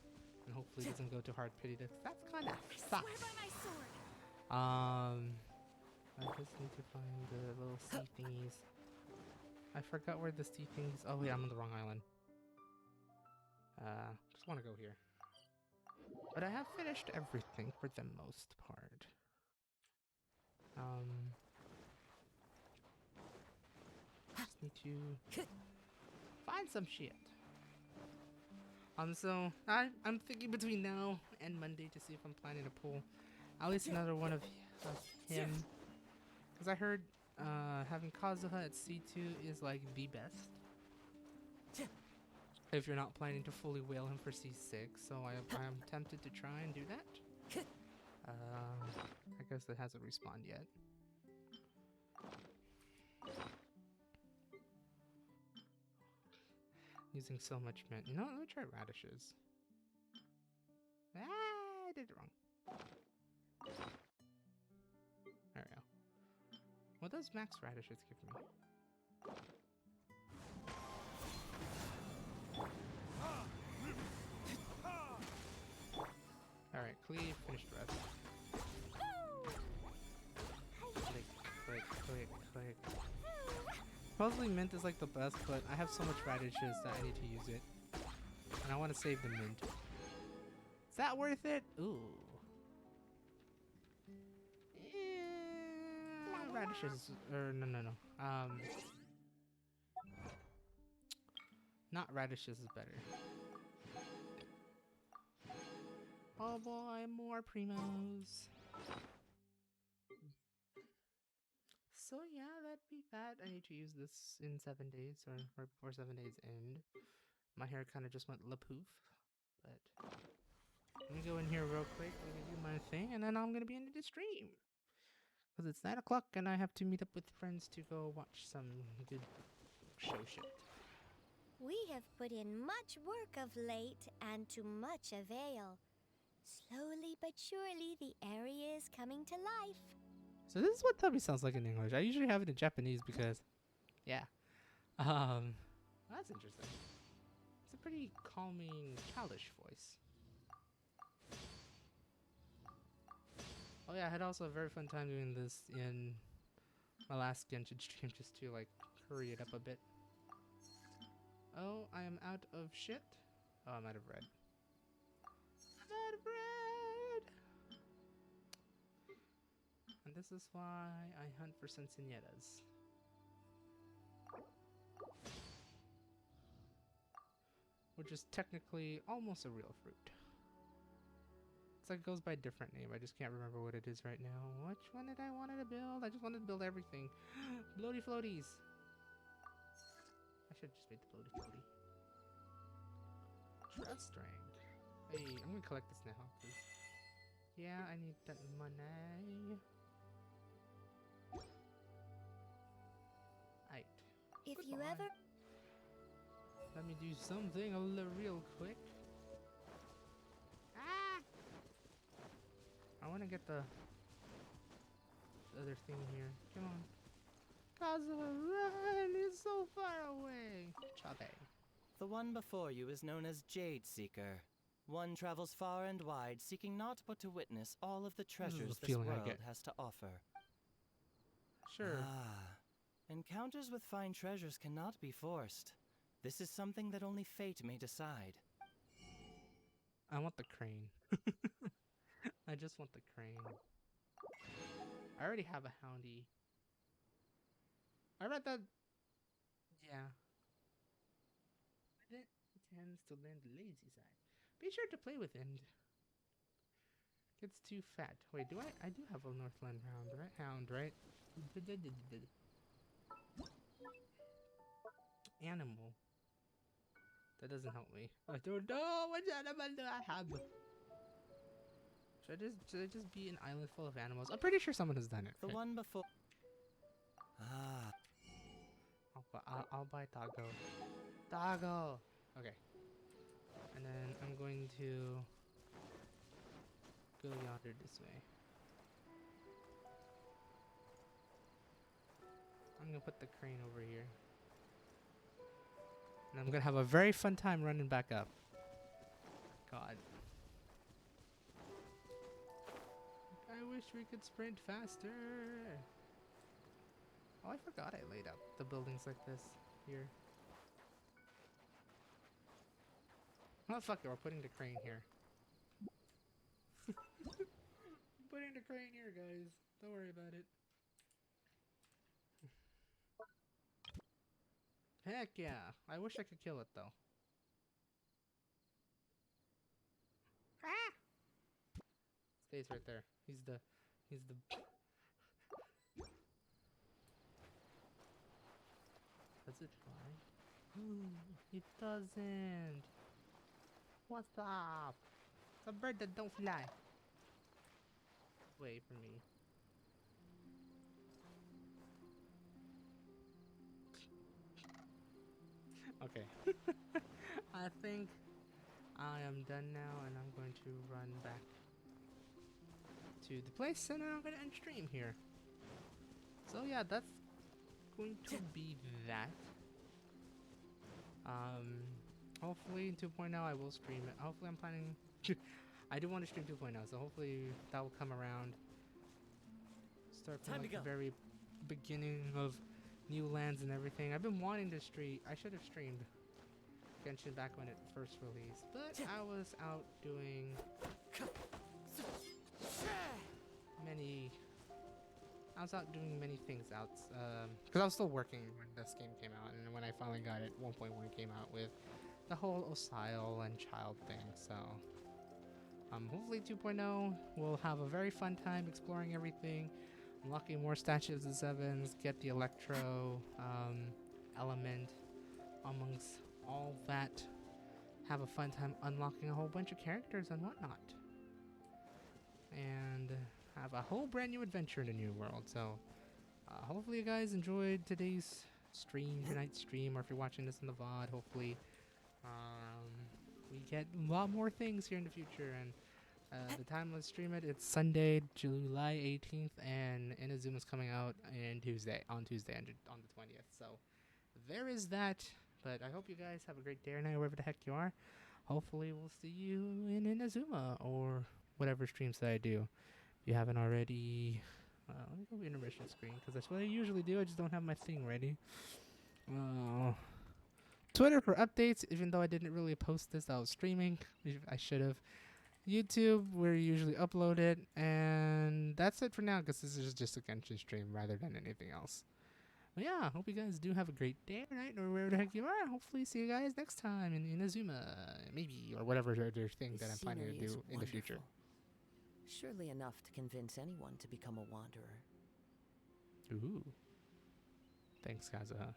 and hopefully doesn't go to hard pity. That's kind of sucks. I just need to find the little sea thingies. I forgot where the sea thingies. Oh wait, I'm on the wrong island. Just want to go here. But I have finished everything for the most part. Just need to find some shit. So I'm thinking between now and Monday to see if I'm planning to pull at least another one of him, because I heard having Kazuha at C2 is like the best if you're not planning to fully whale him for C6. So I am tempted to try and do that. I guess that hasn't respawned yet. Using so much mint. You know what? Let me try radishes. Ah, I did it wrong. There we go. What does max radishes give me? Alright, cleave, finished rest. Click, click, click, click. Supposedly mint is like the best, but I have so much radishes that I need to use it. And I want to save the mint. Is that worth it? Ooh. Yeah, radishes, or no. Not radishes is better. Oh boy, more primos. So yeah, that'd be that. I need to use this in 7 days or right before 7 days end. My hair kind of just went la poof, but let me go in here real quick. Let me do my thing, and then I'm gonna be into the stream because it's 9 o'clock and I have to meet up with friends to go watch some good show shit. We have put in much work of late, and to much avail. Slowly but surely, the area is coming to life. So this is what Tubby sounds like in English. I usually have it in Japanese because, yeah. That's interesting. It's a pretty calming, childish voice. Oh yeah, I had also a very fun time doing this in my last Genshin stream just to like hurry it up a bit. Oh, I am out of shit. Oh, I'm out of red. I'm out of red! And this is why I hunt for Sensenietas. Which is technically almost a real fruit. It's like it goes by a different name. I just can't remember what it is right now. Which one did I wanted to build? I just wanted to build everything. Bloaty floaties. I should just make the bloaty floaty. Trust strength. Hey, I'm gonna collect this now. Cause yeah, I need that money. Aight. If you Goodbye. ever... Let me do something real quick. Ah! I want to get the other thing here. Come on. Kazuha, run! It's so far away. Chabe. The one before you is known as Jade Seeker. One travels far and wide, seeking naught but to witness all of the treasures this world has to offer. Sure. Ah, encounters with fine treasures cannot be forced. This is something that only fate may decide. I want the crane. I just want the crane. I already have a houndy. I read that. Yeah. It tends to land the lazy side. Be sure to play with End. Gets too fat. Wait, do I do have a Northland hound, right? Animal. That doesn't help me. I don't know which animal do I have. Should I just be an island full of animals? I'm pretty sure someone has done it. The right? one before. Ah. I'll buy Tago. Tago! Okay. And then I'm going to go yonder this way. I'm gonna put the crane over here. And I'm gonna have a very fun time running back up. God. I wish we could sprint faster. Oh, I forgot I laid out the buildings like this here. Oh, fuck it, we're putting the crane here. Putting the crane here, guys. Don't worry about it. Heck yeah. I wish I could kill it, though. Ah! Stays right there. He's the... Does it fly? It doesn't. What's up? It's a bird that don't fly. Wait for me. Okay. I think I am done now, and I'm going to run back to the place, and I'm going to end stream here. So yeah, that's going to be that. Hopefully in 2.0 I will stream it. Hopefully I'm planning I do want to stream 2.0, so hopefully that will come around. Start from like the very beginning of new lands and everything. I've been wanting to stream. I should have streamed Genshin back when it first released, but I was out doing many things out, because I was still working when this game came out, and when I finally got it, 1.1 came out with the whole Osile and Child thing, so hopefully 2.0 will have a very fun time exploring everything. unlocking more statues of sevens, get the electro element amongst all that. Have a fun time unlocking a whole bunch of characters and whatnot. And have a whole brand new adventure in a new world. So hopefully you guys enjoyed today's stream, tonight's stream, or if you're watching this in the VOD, hopefully we get a lot more things here in the future. And the time let's stream it, it's Sunday, July 18th, and Inazuma's coming out on Tuesday, on the 20th. So there is that. But I hope you guys have a great day or night, wherever the heck you are. Hopefully we'll see you in Inazuma or whatever streams that I do. If you haven't already, let me go to intermission screen, because that's what I usually do. I just don't have my thing ready. Twitter for updates, even though I didn't really post this, I was streaming. I should have. YouTube, where you usually upload it. And that's it for now, because this is just a Genshin stream rather than anything else. But yeah, hope you guys do have a great day or night, or wherever the heck you are. Hopefully see you guys next time in Inazuma, maybe, or whatever other thing that I'm planning to do in the future. Surely enough to convince anyone to become a wanderer. Ooh. Thanks, Kazuha.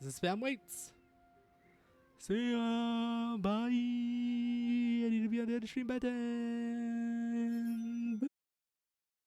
This is Spam Waits. See ya. Bye. I need to be on the other stream button.